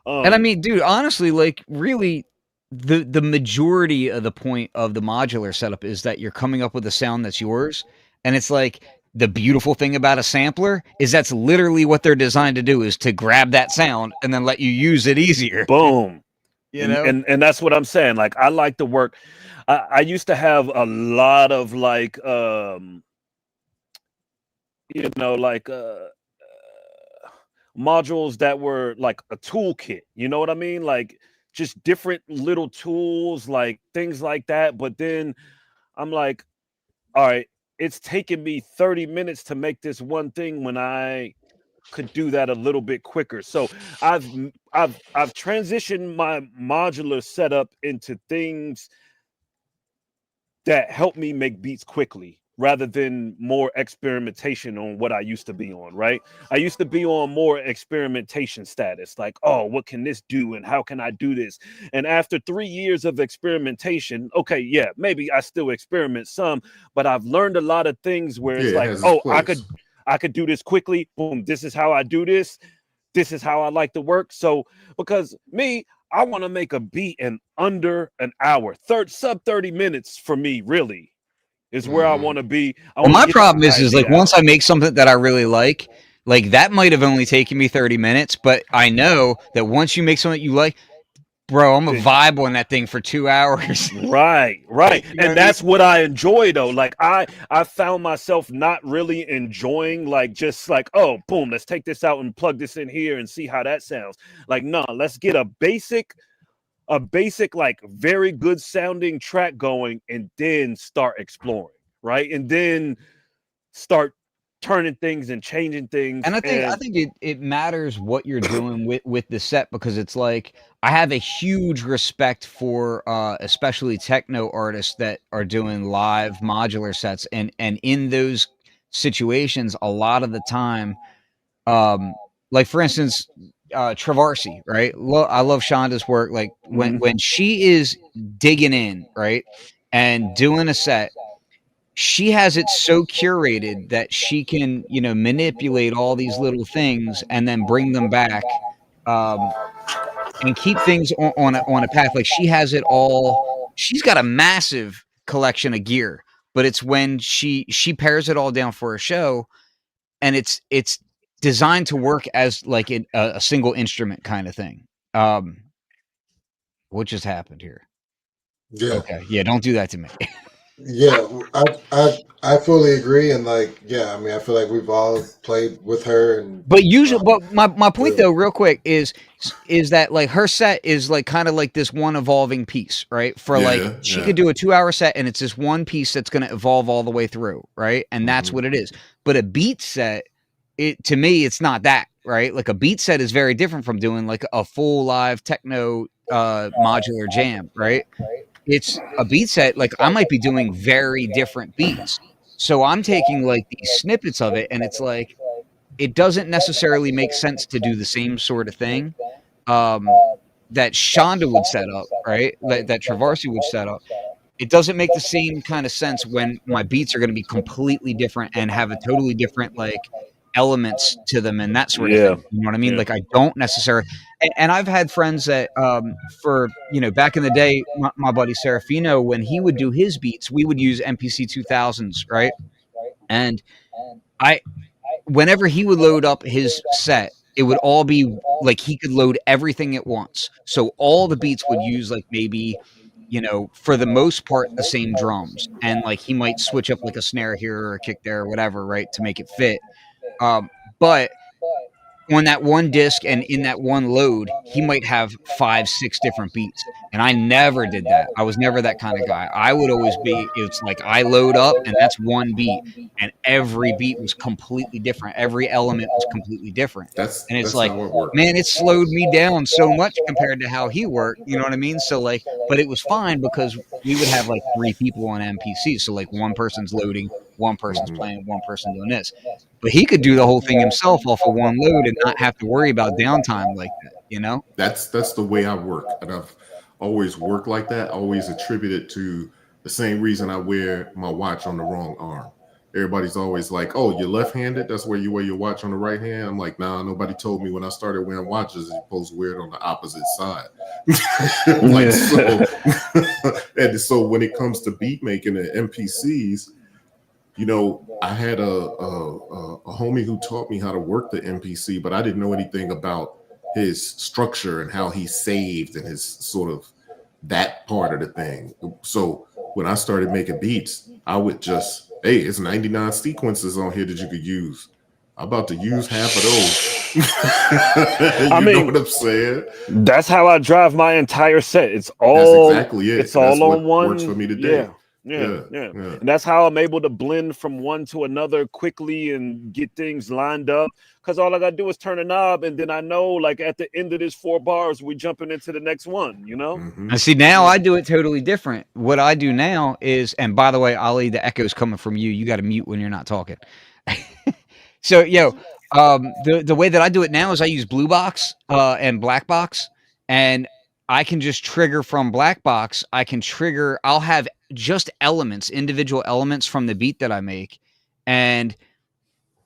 And I mean, dude, honestly, like really the majority of the point of the modular setup is that you're coming up with a sound that's yours. And it's like the beautiful thing about a sampler is that's literally what they're designed to do, is to grab that sound and then let you use it easier. Boom. You know? And that's what I'm saying. Like, I like to work. I used to have a lot of like you know, like modules that were like a toolkit, you know what I mean? Like just different little tools, like things like that. But then I'm like, all right, it's taking me 30 minutes to make this one thing when I could do that a little bit quicker. So I've transitioned my modular setup into things that help me make beats quickly rather than more experimentation on what I used to be on, right? I used to be on more experimentation status, like, oh, what can this do and how can I do this? And after 3 years of experimentation, okay, yeah, maybe I still experiment some, but I've learned a lot of things where it's like, oh, I could do this quickly. Boom, this is how I do this. This is how I like to work. So because me, I want to make a beat in under an hour. Sub 30 minutes for me, really, is where I want to be. Well, my problem is like once I make something that I really like that might have only taken me 30 minutes, but I know that once you make something you like, bro, I'm a vibe on that thing for 2 hours. Right. And that's what I enjoy, though. Like I found myself not really enjoying like just like, oh, boom, let's take this out and plug this in here and see how that sounds. Like, no, let's get a basic, like very good sounding track going and then start exploring, right? And then start turning things and changing things. And I think it matters what you're doing with the set, because it's like I have a huge respect for especially techno artists that are doing live modular sets, and in those situations a lot of the time, like for instance, Travarsi, right? I love Shonda's work. Like when she is digging in, right, and doing a set, she has it so curated that she can, you know, manipulate all these little things and then bring them back, and keep things on a path. Like she has it all. She's got a massive collection of gear, but it's when she pairs it all down for a show, and it's designed to work as like a single instrument kind of thing. What just happened here? Yeah. Okay. Yeah. Don't do that to me. Yeah, I fully agree, and like, yeah, I mean, I feel like we've all played with her, and but usually, but my point though, real quick, is that like her set is like kind of like this one evolving piece, right? For she could do a 2-hour set, and it's this one piece that's going to evolve all the way through, right? And that's what it is. But a beat set, to me, it's not that, right? Like a beat set is very different from doing like a full live techno modular jam, right? It's a beat set. Like I might be doing very different beats. So I'm taking like these snippets of it, and it's like, it doesn't necessarily make sense to do the same sort of thing that Shonda would set up, right? That Travarsi would set up. It doesn't make the same kind of sense when my beats are going to be completely different and have a totally different like elements to them and that sort of thing. You know what I mean? Like I don't necessarily, and I've had friends that for, you know, back in the day, my buddy Serafino, when he would do his beats, we would use MPC 2000s, right? And whenever he would load up his set, it would all be like he could load everything at once. So all the beats would use like maybe, you know, for the most part, the same drums, and like he might switch up like a snare here or a kick there or whatever, right, to make it fit. But on that one disc and in that one load, he might have 5-6 different beats. And I never did that. I was never that kind of guy. I would always be, it's like I load up and that's one beat, and every beat was completely different. Every element was completely different. And it's like, man, it slowed me down so much compared to how he worked. You know what I mean? So like, but it was fine because we would have like 3 people on MPC. So like one person's loading, one person's playing, one person doing this. But he could do the whole thing himself off of one load and not have to worry about downtime like that, you know? That's the way I work. And always work like that. I always attribute it to the same reason I wear my watch on the wrong arm. Everybody's always like, "Oh, you're left-handed. That's where you wear your watch on the right hand." I'm like, "Nah, nobody told me when I started wearing watches you're supposed to wear it on the opposite side." Like so, and so when it comes to beat making and MPCs, you know, I had a homie who taught me how to work the MPC, but I didn't know anything about his structure and how he saved and his sort of that part of the thing. So when I started making beats, I would just, hey, it's 99 sequences on here that you could use. I'm about to use half of those. You know what I'm saying? That's how I drive my entire set. It's all, that's exactly it. It's all that's on one. Works for me today. Yeah. And that's how I'm able to blend from one to another quickly and get things lined up. Because all I gotta do is turn a knob, and then I know, like, at the end of this 4 bars, we jumping into the next one. You know. Mm-hmm. And see, now I do it totally different. What I do now is, and by the way, Ali, the echo's coming from you. You got to mute when you're not talking. So, the way that I do it now is I use blue box and black box, and I can just trigger from black box. I'll have just elements, individual elements from the beat that I make. And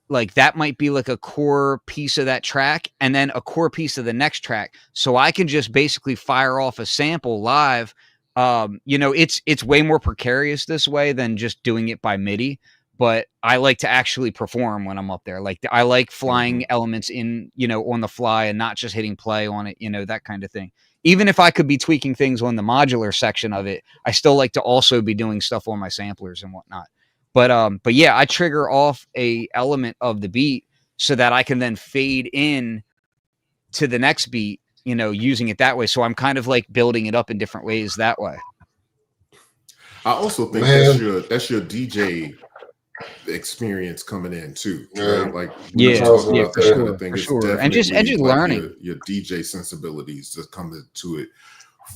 like that might be like a core piece of that track and then a core piece of the next track. So I can just basically fire off a sample live. It's way more precarious this way than just doing it by MIDI. But I like to actually perform when I'm up there. Like I like flying elements in, on the fly and not just hitting play on it, that kind of thing. Even if I could be tweaking things on the modular section of it, I still like to also be doing stuff on my samplers and whatnot. But yeah, I trigger off a element of the beat so that I can then fade in to the next beat, using it that way. So I'm kind of like building it up in different ways that way. I also think that's your DJ experience coming in too, right? Like for sure. And just learning your DJ sensibilities to come into it.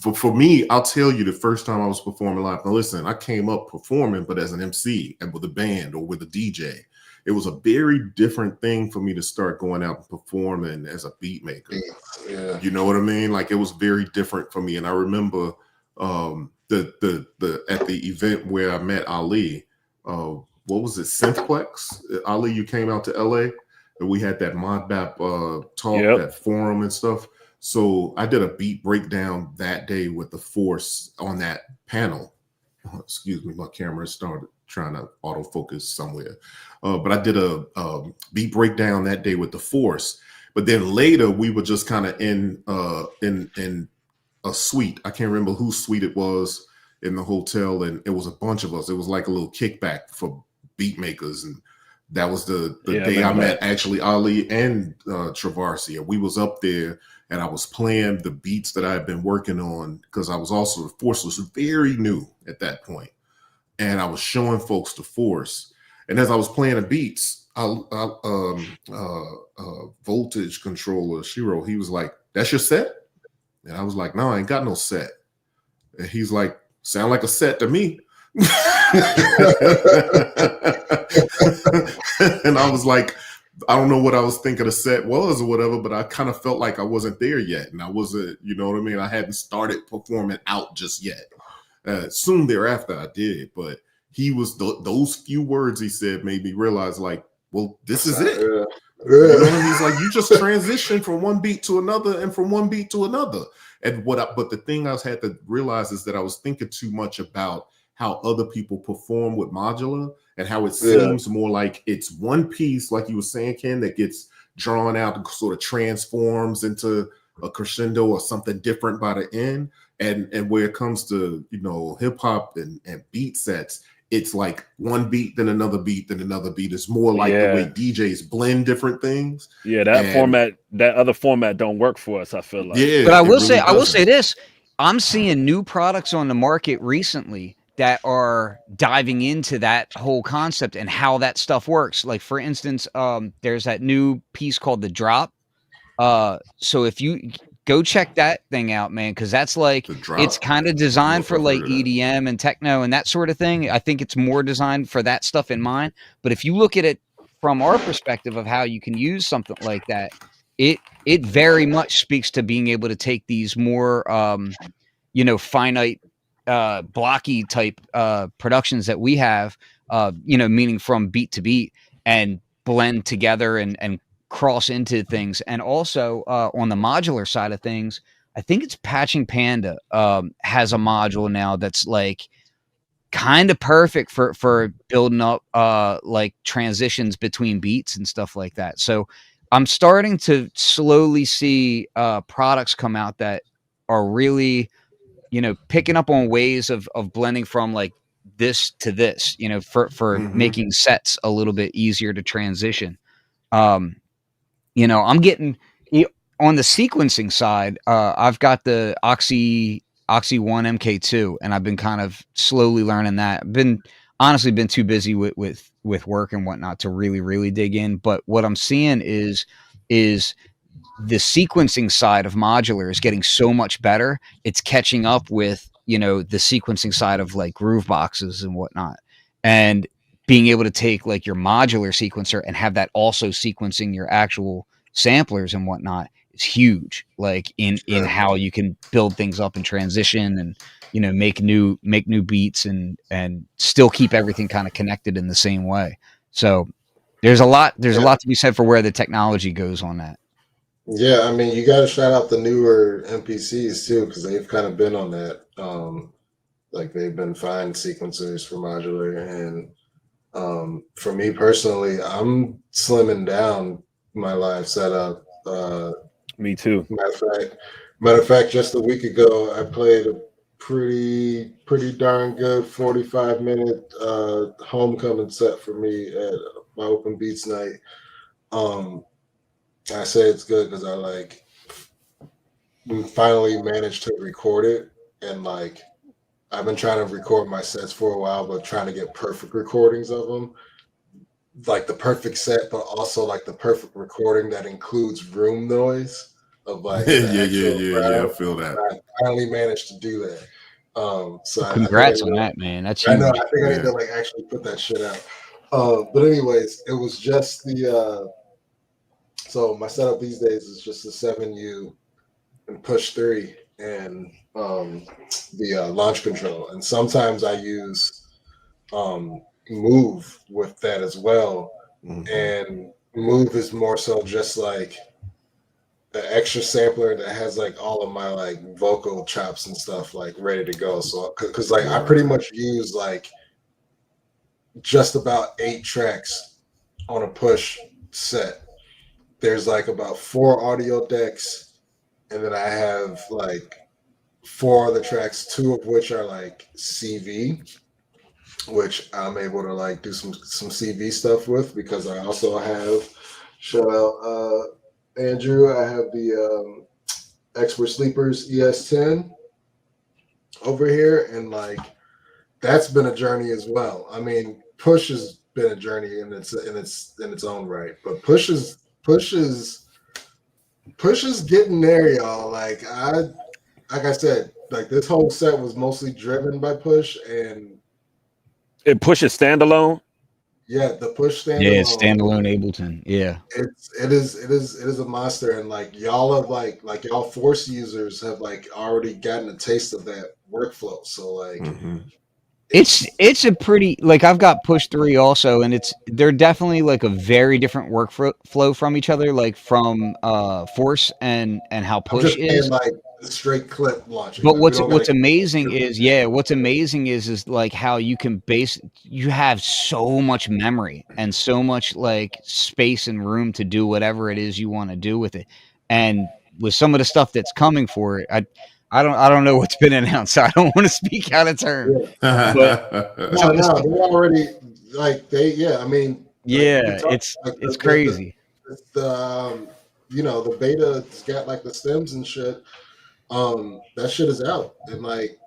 For me, I'll tell you, the first time I was performing live. Now listen, I came up performing, but as an MC and with a band or with a DJ. It was a very different thing for me to start going out and performing as a beat maker. Yeah. You know what I mean? Like it was very different for me. And I remember the at the event where I met Ali. What was it, Synthplex? Ali, you came out to LA and we had that Modbap talk, that forum and stuff. So I did a beat breakdown that day with the Force on that panel. Excuse me, my camera started trying to autofocus somewhere. But I did a beat breakdown that day with the Force. But then later we were just kind of in a suite. I can't remember whose suite it was in the hotel, and it was a bunch of us. It was like a little kickback for Beatmakers, and that was the day I met actually Ali and Travarsi, and we was up there and I was playing the beats that I had been working on because I was also, the Force was very new at that point, and I was showing folks the Force, and as I was playing the beats, voltage controller Shiro, he was like, "That's your set?" And I was like, "No, I ain't got no set." And he's like, "Sound like a set to me." And I was like, I don't know what I was thinking the set was or whatever, but I kind of felt like I wasn't there yet. And I wasn't, you know what I mean? I hadn't started performing out just yet. Soon thereafter I did, but he was, those few words he said made me realize like, well, this is it. You know what I mean? He's like, you just transition from one beat to another and from one beat to another. And but the thing I had to realize is that I was thinking too much about how other people perform with modular and how it seems more like it's one piece, like you were saying, Ken, that gets drawn out and sort of transforms into a crescendo or something different by the end. And where it comes to, hip hop and beat sets, it's like one beat, then another beat, then another beat. It's more like the way DJs blend different things. Yeah, that other format don't work for us, I feel like. Yeah, but I will say this. I'm seeing new products on the market recently that are diving into that whole concept and how that stuff works. Like for instance, there's that new piece called The Drop. So if you go check that thing out, man, because that's like, it's kind of designed for like EDM and techno and that sort of thing. I think it's more designed for that stuff in mind. But if you look at it from our perspective of how you can use something like that, it very much speaks to being able to take these more, finite blocky type productions that we have, meaning from beat to beat, and blend together and cross into things. And also on the modular side of things, I think it's Patching Panda has a module now that's like kind of perfect for building up like transitions between beats and stuff like that. So I'm starting to slowly see products come out that are really, picking up on ways of blending from like this to this, for making sets a little bit easier to transition. I'm getting on the sequencing side. I've got the Oxy 1 MK2, and I've been kind of slowly learning that. I've honestly been too busy with work and whatnot to really dig in. But what I'm seeing is the sequencing side of modular is getting so much better. It's catching up with, the sequencing side of like groove boxes and whatnot. And being able to take like your modular sequencer and have that also sequencing your actual samplers and whatnot is huge. Like in how you can build things up and transition and, make new beats and still keep everything kind of connected in the same way. So there's a lot to be said for where the technology goes on that. Yeah, I mean, you got to shout out the newer MPCs too, because they've kind of been on that. Like they've been fine sequencers for modular, and for me personally, I'm slimming down my live setup. Me too. Matter of fact, just a week ago, I played a pretty darn good 45-minute homecoming set for me at my Open Beats night. I say it's good because we finally managed to record it, and like I've been trying to record my sets for a while, but trying to get perfect recordings of them, like the perfect set, but also like the perfect recording that includes room noise of like yeah, I feel that. I finally managed to do that. So congrats on that, man. That's I huge. know. I think I need to like actually put that shit out. But anyways, it was just the. So my setup these days is just the 7U and push 3 and the launch control. And sometimes I use Move with that as well. And Move is more so just like an extra sampler that has like all of my like vocal chops and stuff like ready to go. So because like I pretty much use like just about 8 tracks on a push set. There's like about 4 audio decks, and then I have like 4 other tracks, 2 of which are like CV, which I'm able to like do some CV stuff with, because I also have, shout out Andrew, I have the Expert Sleepers ES10 over here, and like that's been a journey as well. I mean, push has been a journey in its own right, but push is getting there, y'all. Like I said, like this whole set was mostly driven by push, and it pushes standalone. Yeah, the push standalone. Yeah, it's standalone Ableton. Yeah, it is a monster, and like y'all have like y'all Force users have like already gotten a taste of that workflow. So like. It's a pretty, like I've got push 3 also, and they're definitely like a very different workflow from each other, like from Force and how push is like straight clip launching. But what's amazing is like how you have so much memory and so much like space and room to do whatever it is you want to do with it. And with some of the stuff that's coming for it, I don't know what's been announced, so I don't want to speak out of turn. Yeah. But they're already like I mean, it's crazy. The the beta's got like the stems and shit. That shit is out, and like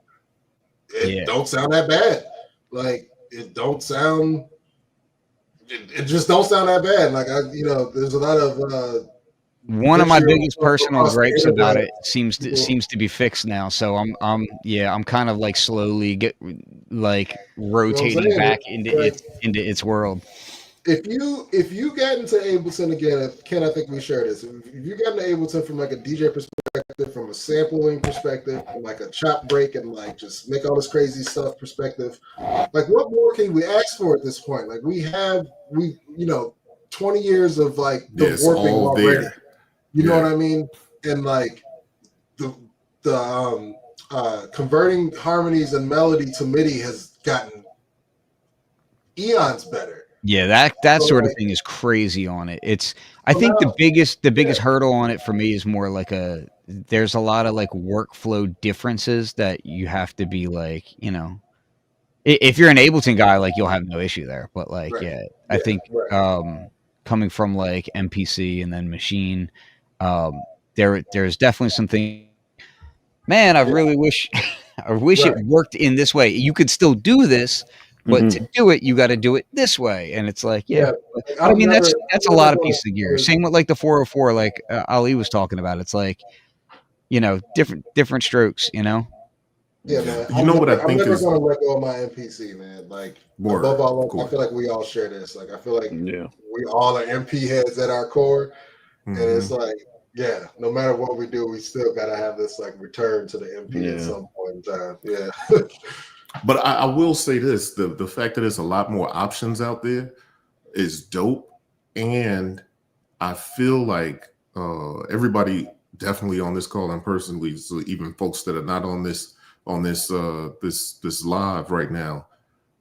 it don't sound that bad. Like it just don't sound that bad. Like there's a lot of one of my biggest personal gripes about it seems to be fixed now. So I'm kind of like slowly rotating back into its world. If you got into Ableton again, Ken, I think we shared this. If you got into Ableton from like a DJ perspective perspective, from a sampling perspective, from like a chop break and like just make all this crazy stuff perspective. Like, what more can we ask for at this point? Like, we 20 years of like the Yeah, it's warping all already. there. You know what I mean? And like the converting harmonies and melody to MIDI has gotten eons better. Yeah, that So, sort of like, thing is crazy on it. I think the biggest hurdle on it for me is more like there's a lot of like workflow differences that you have to be like, if you're an Ableton guy, like you'll have no issue there. But like, I think coming from like MPC and then Machine, there's definitely something. Man, I really wish it worked in this way. You could still do this, but to do it, you got to do it this way. And it's like, I mean, that's a lot of pieces of gear. Same with like the 404, like Ali was talking about. It's like, different strokes, Yeah, man. You know what I think I'm never is going to let go of my MPC, man. Like, above all, I feel like we all share this. Like, I feel like we all are MP heads at our core. And it's like, no matter what we do, we still got to have this like return to the MP at some point in time. Yeah. But I will say this, the fact that there's a lot more options out there is dope. And I feel like everybody definitely on this call and personally, so even folks that are not on this live right now,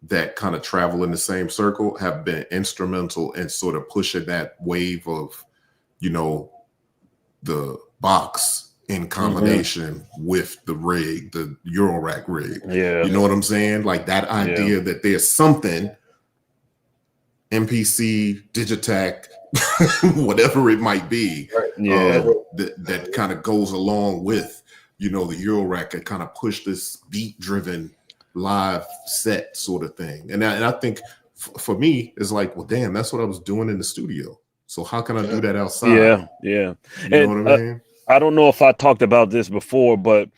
that kind of travel in the same circle, have been instrumental in sort of pushing that wave of, the box in combination with the rig, the Eurorack rig. Yeah. You know what I'm saying? Like that idea that there's something MPC, Digitac, whatever it might be, that kind of goes along with, the Eurorack, and kind of push this beat-driven live set sort of thing. And I think for me, it's like, well, damn, that's what I was doing in the studio. So how can I do that outside? Yeah. You know what I mean? I don't know if I talked about this before, but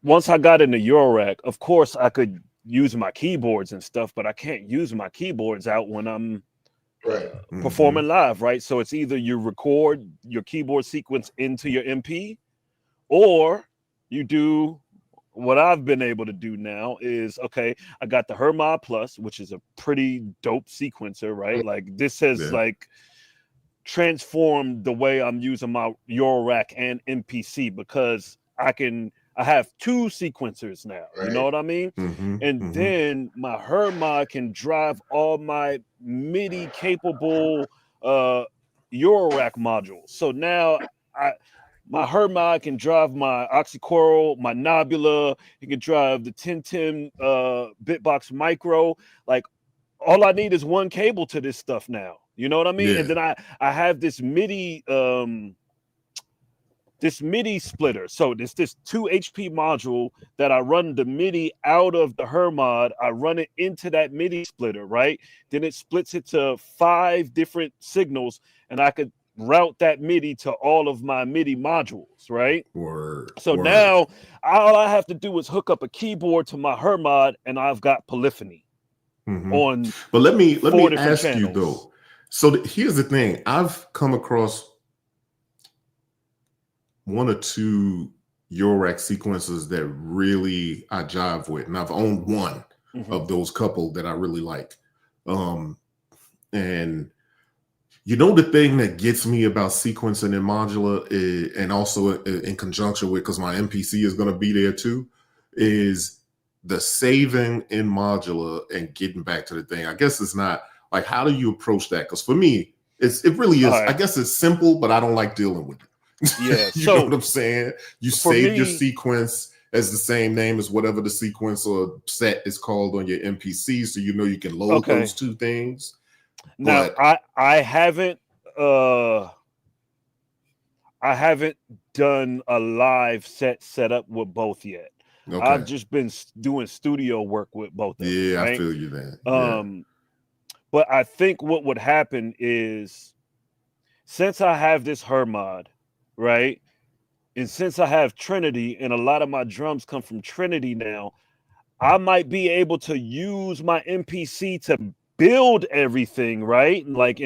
once I got into Eurorack, of course I could use my keyboards and stuff, but I can't use my keyboards out when I'm performing live, right? So it's either you record your keyboard sequence into your MP, or you do what I've been able to do now is, okay, I got the Hermod Plus, which is a pretty dope sequencer, right? Like this has like transformed the way I'm using my Eurorack and MPC, because I have two sequencers now. You know what I mean? And then my Hermod can drive all my MIDI capable Eurorack modules. So now my Hermod can drive my Oxycoral, my Nobula. He can drive the 1010 Bitbox Micro. Like, all I need is one cable to this stuff now. You know what I mean? And then I have this MIDI splitter. So this 2 HP module that I run the MIDI out of the Hermod. I run it into that MIDI splitter, right? Then it splits it to 5 different signals, and I could route that MIDI to all of my MIDI modules, right? So now all I have to do is hook up a keyboard to my Hermod, and I've got polyphony on. But let me ask channels. you though. So here's the thing: I've come across 1 or 2 Eurorack sequencers that really I jive with, and I've owned one of those couple that I really like. And the thing that gets me about sequencing in modular and also in conjunction with, because my MPC is going to be there too, is the saving in modular and getting back to the thing. I guess it's not like, how do you approach that? Because for me, it really is. I guess it's simple, but I don't like dealing with it. Yeah. You know what I'm saying? You save your sequence as the same name as whatever the sequence or set is called on your MPC, so you can load those two things. Now, I haven't done a live setup with both yet. I've just been doing studio work with both of them. Yeah, right? I feel you then. But I think what would happen is, since I have this Hermod, right, and since I have Trinity, and a lot of my drums come from Trinity now, I might be able to use my MPC to build everything, right? Like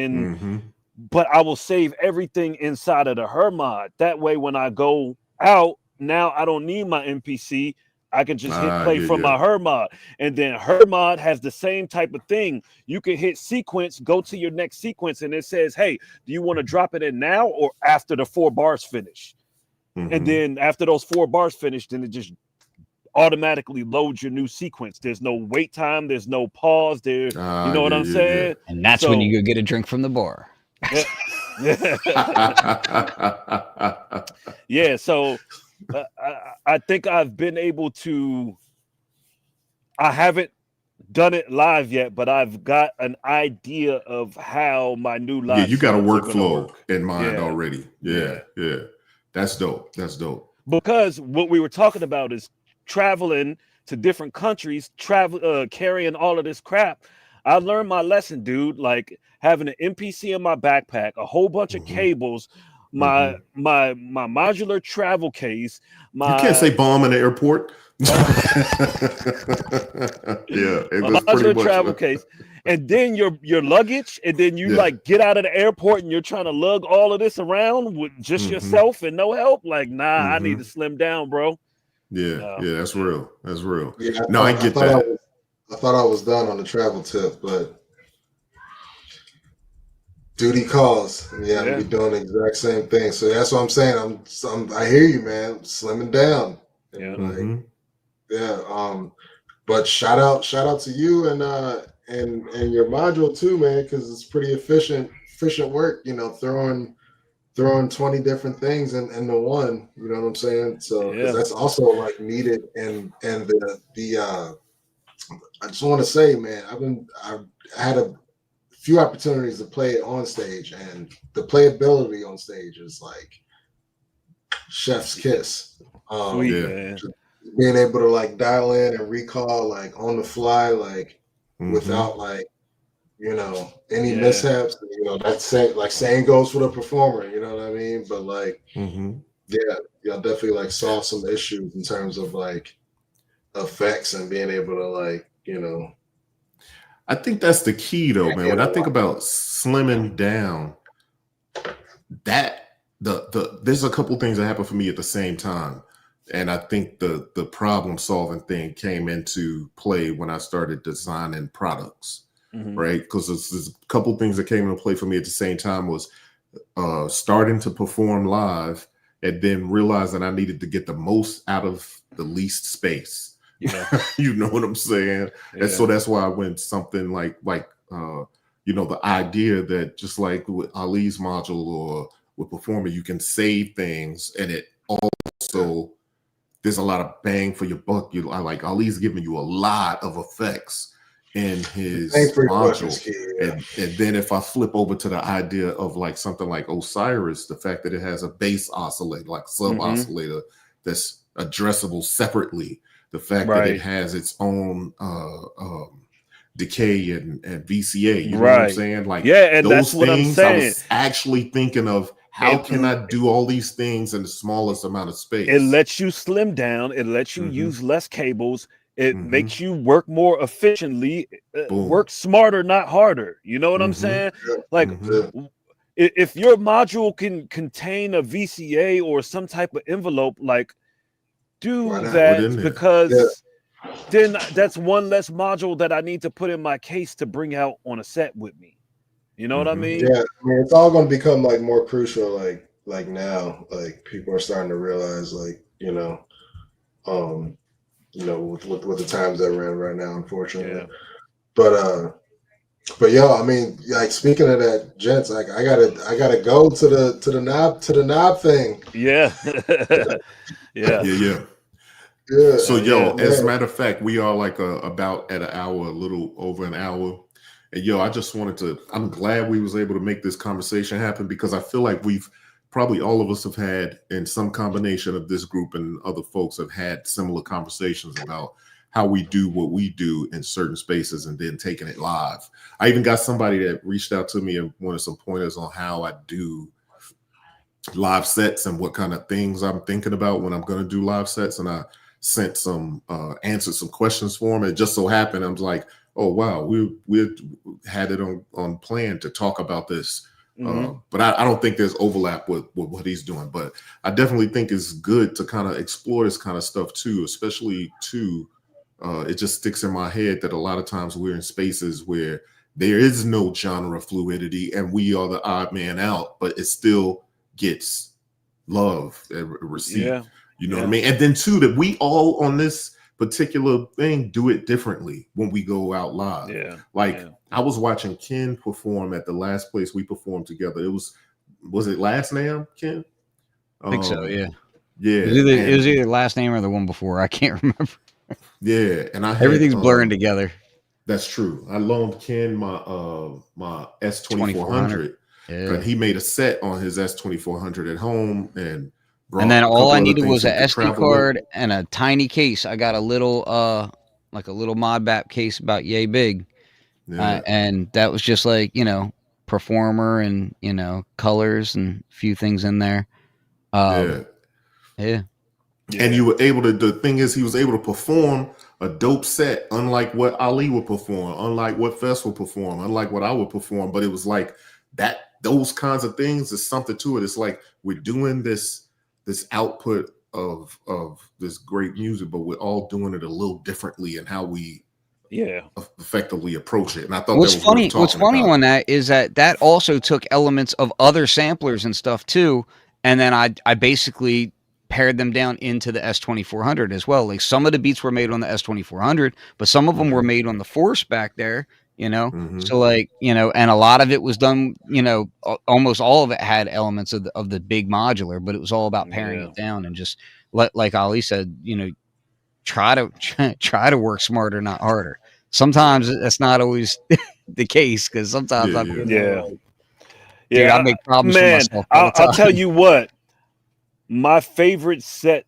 but I will save everything inside of the HerMod. That way, when I go out, now I don't need my MPC. I can just hit play from my HerMod. And then HerMod has the same type of thing. You can hit sequence, go to your next sequence, and it says, hey, do you want to drop it in now or after the 4 bars finish? And then after those 4 bars finish, then it just automatically loads your new sequence. There's no wait time. There's no pause there. You know what I'm saying? And that's when you go get a drink from the bar. Yeah. So I think I've been able to, I haven't done it live yet, but I've got an idea of how my new live. Yeah, you got a workflow work in mind already. Yeah. That's dope. That's dope. Because what we were talking about is traveling to different countries, carrying all of this crap. I learned my lesson, dude. Like having an MPC in my backpack, a whole bunch of cables, my modular travel case. You can't say bomb in the airport. Modular travel case, and then your luggage, and then you like get out of the airport and you're trying to lug all of this around with just yourself and no help. Like, nah, I need to slim down, bro. Yeah, that's real. That's real. Yeah, I get that. I thought I was done on the travel tip, but duty calls. Yeah, I'm be doing the exact same thing. So that's what I'm saying. I hear you, man. Slimming down. But shout out to you and your module too, man, because it's pretty efficient work. You know, throwing 20 different things into one. You know what I'm saying? So 'cause that's also like needed, and the I just want to say, man, I've had a few opportunities to play it on stage, and the playability on stage is like chef's kiss. Man. Being able to like dial in and recall like on the fly, like without like, you know, any mishaps. You know, that's same goes for the performer. You know what I mean? But like, y'all definitely like solve some issues in terms of like effects and being able to like, you know. I think that's the key though, man. When I think about slimming down, there's a couple things that happen for me at the same time. And I think the problem solving thing came into play when I started designing products, right? Because there's a couple things that came into play for me at the same time was starting to perform live and then realizing I needed to get the most out of the least space. Yeah, you know what I'm saying? Yeah. And so that's why I went something like you know, the idea that just like with Ali's module or with Performer, you can save things, and it also there's a lot of bang for your buck. I like Ali's giving you a lot of effects in his module, and then if I flip over to the idea of like something like Osiris, the fact that it has a bass oscillator, like sub oscillator, that's addressable separately. The fact that it has its own decay and VCA, you know what I'm saying? Like, and those that's what things I'm saying. I was actually thinking of how can I do all these things in the smallest amount of space? It lets you slim down. It lets you use less cables. It makes you work more efficiently, work smarter, not harder. You know what I'm saying? Like, if your module can contain a VCA or some type of envelope, like, do that, because then that's one less module that I need to put in my case to bring out on a set with me. You know what I mean? Yeah, I mean, it's all going to become like more crucial. Like now, like people are starting to realize, like, you know, with the times that we're in right now, unfortunately. But yo, I mean, like speaking of that, gents, like I gotta go to the knob thing. Yeah. Yeah. So as a matter of fact, we are like about at an hour, a little over an hour. And I just I'm glad we was able to make this conversation happen, because I feel like we've probably all of us have had, in some combination of this group and other folks have had similar conversations about how we do what we do in certain spaces and then taking it live. I even got somebody that reached out to me and wanted some pointers on how I do live sets and what kind of things I'm thinking about when I'm going to do live sets. And I sent some answered some questions for him. It just so happened I was like, oh wow, we had it on plan to talk about this But I don't think there's overlap with what he's doing. But I definitely think it's good to kind of explore this kind of stuff too, especially too. It just sticks in my head that a lot of times we're in spaces where there is no genre fluidity and we are the odd man out, but it still gets love and received. Yeah. You know what I mean? And then too, that we all on this particular thing do it differently when we go out live. Yeah. Like I was watching Ken perform at the last place we performed together. It was it last NAMM, Ken? I think so, yeah. Yeah. It was either last name or the one before. I can't remember. Yeah. And everything's blurring together. That's true. I loaned Ken my my S2400. Yeah. He made a set on his S2400 at home and then all I needed was an SD card and a tiny case. I got a little like a little Modbap case about yay big. Yeah. And that was just like, you know, performer and, you know, colors and a few things in there. Yeah. And you were able to, the thing is, he was able to perform a dope set, unlike what Ali would perform, unlike what Fess would perform, unlike what I would perform. But it was like that, those kinds of things is something to it. It's like we're doing this output of this great music, but we're all doing it a little differently in how we effectively approach it. And I thought what's funny on that is that also took elements of other samplers and stuff too. And then I basically pared them down into the S2400 as well. Like some of the beats were made on the S2400, but some of them were made on the Force back there, you know? So like, you know, and a lot of it was done, you know, almost all of it had elements of the big modular, but it was all about paring it down and just like Ali said, you know, try to work smarter, not harder. Sometimes that's not always the case because sometimes I make problems for myself. I'll tell you what. My favorite set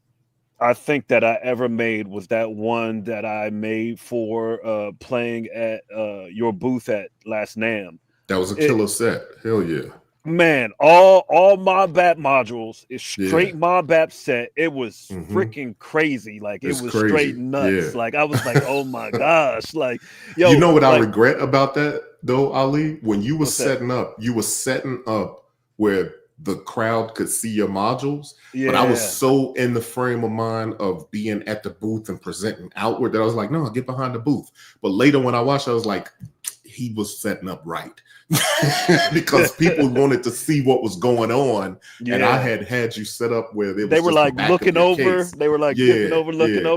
I think that I ever made was that one that I made for playing at your booth at last NAMM. That was a killer set. Hell yeah. Man, all Modbap modules. It's straight Modbap set. It was freaking crazy. Like it was crazy. Straight nuts. Yeah. Like I was like, oh my gosh. Like, yo, you know what I regret about that though, Ali? When you were setting up, you were setting up where the crowd could see your modules, but I was so in the frame of mind of being at the booth and presenting outward that I was like, no, I'll get behind the booth. But later when I watched, I was like, he was setting up right because people wanted to see what was going on. And I had you set up where they were like looking over. They were like looking over.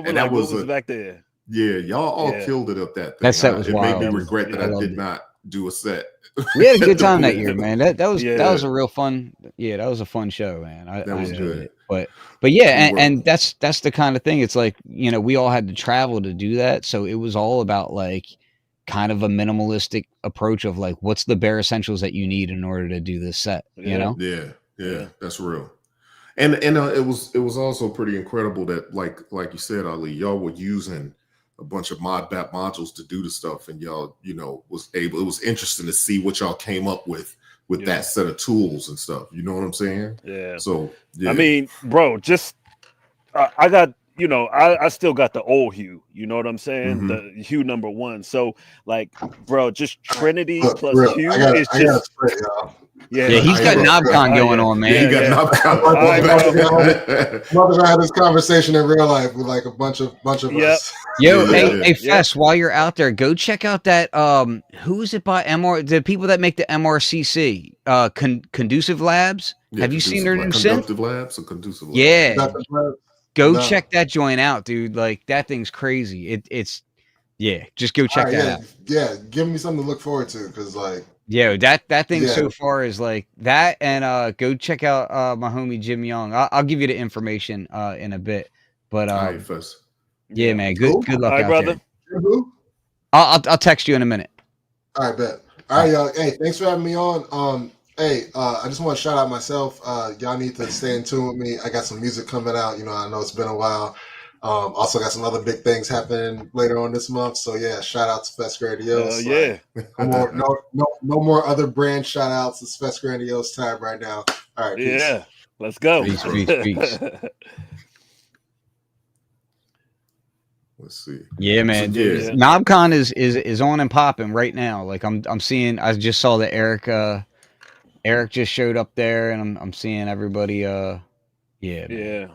And that was back there. Yeah, y'all all killed it up that thing. That set was wild. It made me regret that I did not do a set. We had a good time that year, man. That was a real fun. Yeah, that was a fun show, man. I enjoyed it. But yeah, and that's the kind of thing. It's like, you know, we all had to travel to do that, so it was all about like kind of a minimalistic approach of like, what's the bare essentials that you need in order to do this set. You know? Yeah, that's real. And it was also pretty incredible that like you said, Ali, y'all were using a bunch of Modbap modules to do the stuff, and y'all, you know, it was interesting to see what y'all came up with that set of tools and stuff. You know what I'm saying? Yeah. So I mean, bro, just I got, you know, I still got the old hue. You know what I'm saying? The hue number 1. So like, bro, just Trinity plus hue is just. Yeah, he's got KnobCon going on, man. He got KnobCon. Mother had this conversation in real life with like a bunch of us. Yo, hey, Fess, while you're out there, go check out that who is it by MR? The people that make the MRCC, Conducive Labs. Have you seen their new synth? Conductive Labs or Conducive Labs? Yeah. Go check that joint out, dude. Like that thing's crazy. It's just go check that out. Yeah, give me something to look forward to because like. Yeah, that thing so far is like that, and go check out my homie Jim Young. I'll give you the information in a bit, but yeah, man, good luck out brother. there. I'll text you in a minute. All right, bet. All right, y'all. Hey, thanks for having me on. Hey, I just want to shout out myself. Y'all need to stay in tune with me. I got some music coming out. You know, I know it's been a while. Also got some other big things happening later on this month. So yeah, shout out to Fess Grandios. No more other brand shout outs. It's Fess Grandios time right now. All right. Peace. Yeah. Let's go. Peace. Let's see. Yeah, man. KnobCon is on and popping right now. Like I'm seeing. I just saw that Eric Eric just showed up there, and I'm seeing everybody. Yeah, man. Yeah.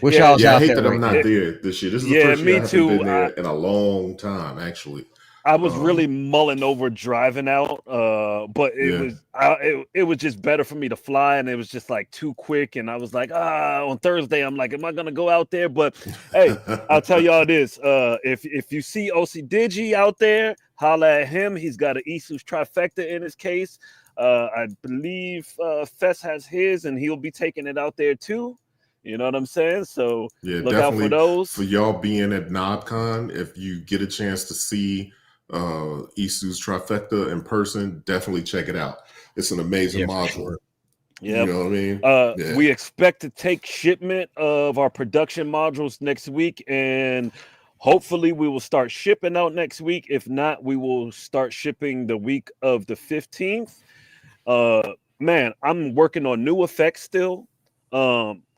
Wish I was I out hate there that I'm right not now. there this year. This is the Yeah, first year me I haven't too. been there in a long time, actually. I was really mulling over driving out, but it was just better for me to fly, and it was just like too quick. And I was like, on Thursday, I'm like, am I gonna go out there? But hey, I'll tell y'all this: if you see OC Digi out there, holla at him. He's got an Isu's trifecta in his case. I believe Fess has his, and he'll be taking it out there too. You know what I'm saying? So look out for those. For y'all being at NobCon, if you get a chance to see Isu's trifecta in person, definitely check it out. It's an amazing module. Sure. Yeah, you know what I mean. We expect to take shipment of our production modules next week, and hopefully we will start shipping out next week. If not, we will start shipping the week of the 15th. Man, I'm working on new effects still.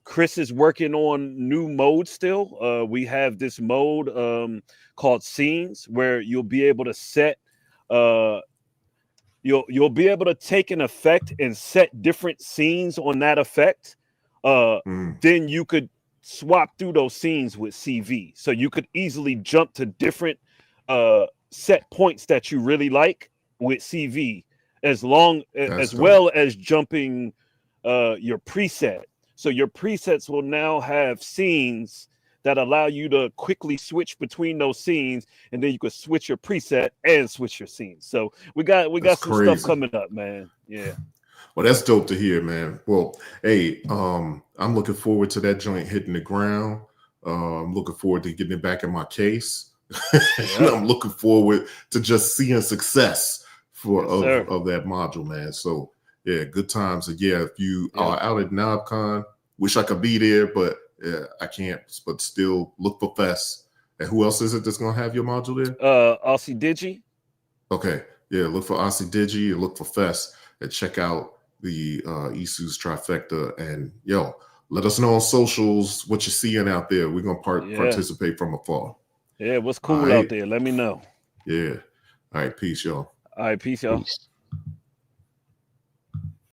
Chris is working on new modes still. We have this mode called scenes, where you'll be able to set you'll be able to take an effect and set different scenes on that effect. Then you could swap through those scenes with CV, so you could easily jump to different set points that you really like with CV, as well as jumping your preset. So your presets will now have scenes that allow you to quickly switch between those scenes, and then you could switch your preset and switch your scenes. So we got some stuff coming up, man. Yeah. Well, that's dope to hear, man. Well, hey, I'm looking forward to that joint hitting the ground. I'm looking forward to getting it back in my case. And I'm looking forward to just seeing success of that module, man. So yeah, good times. And yeah, if you are out at NobCon, wish I could be there, but I can't. But still, look for Fess. And who else is it that's gonna have your module there? Aussie Digi. Okay, yeah, look for Aussie Digi and look for Fess, and check out the Isu's trifecta. And let us know on socials what you're seeing out there. We're gonna participate from afar. Yeah, what's cool out there? Let me know. Yeah. All right, peace, y'all. All right, peace, y'all. Peace.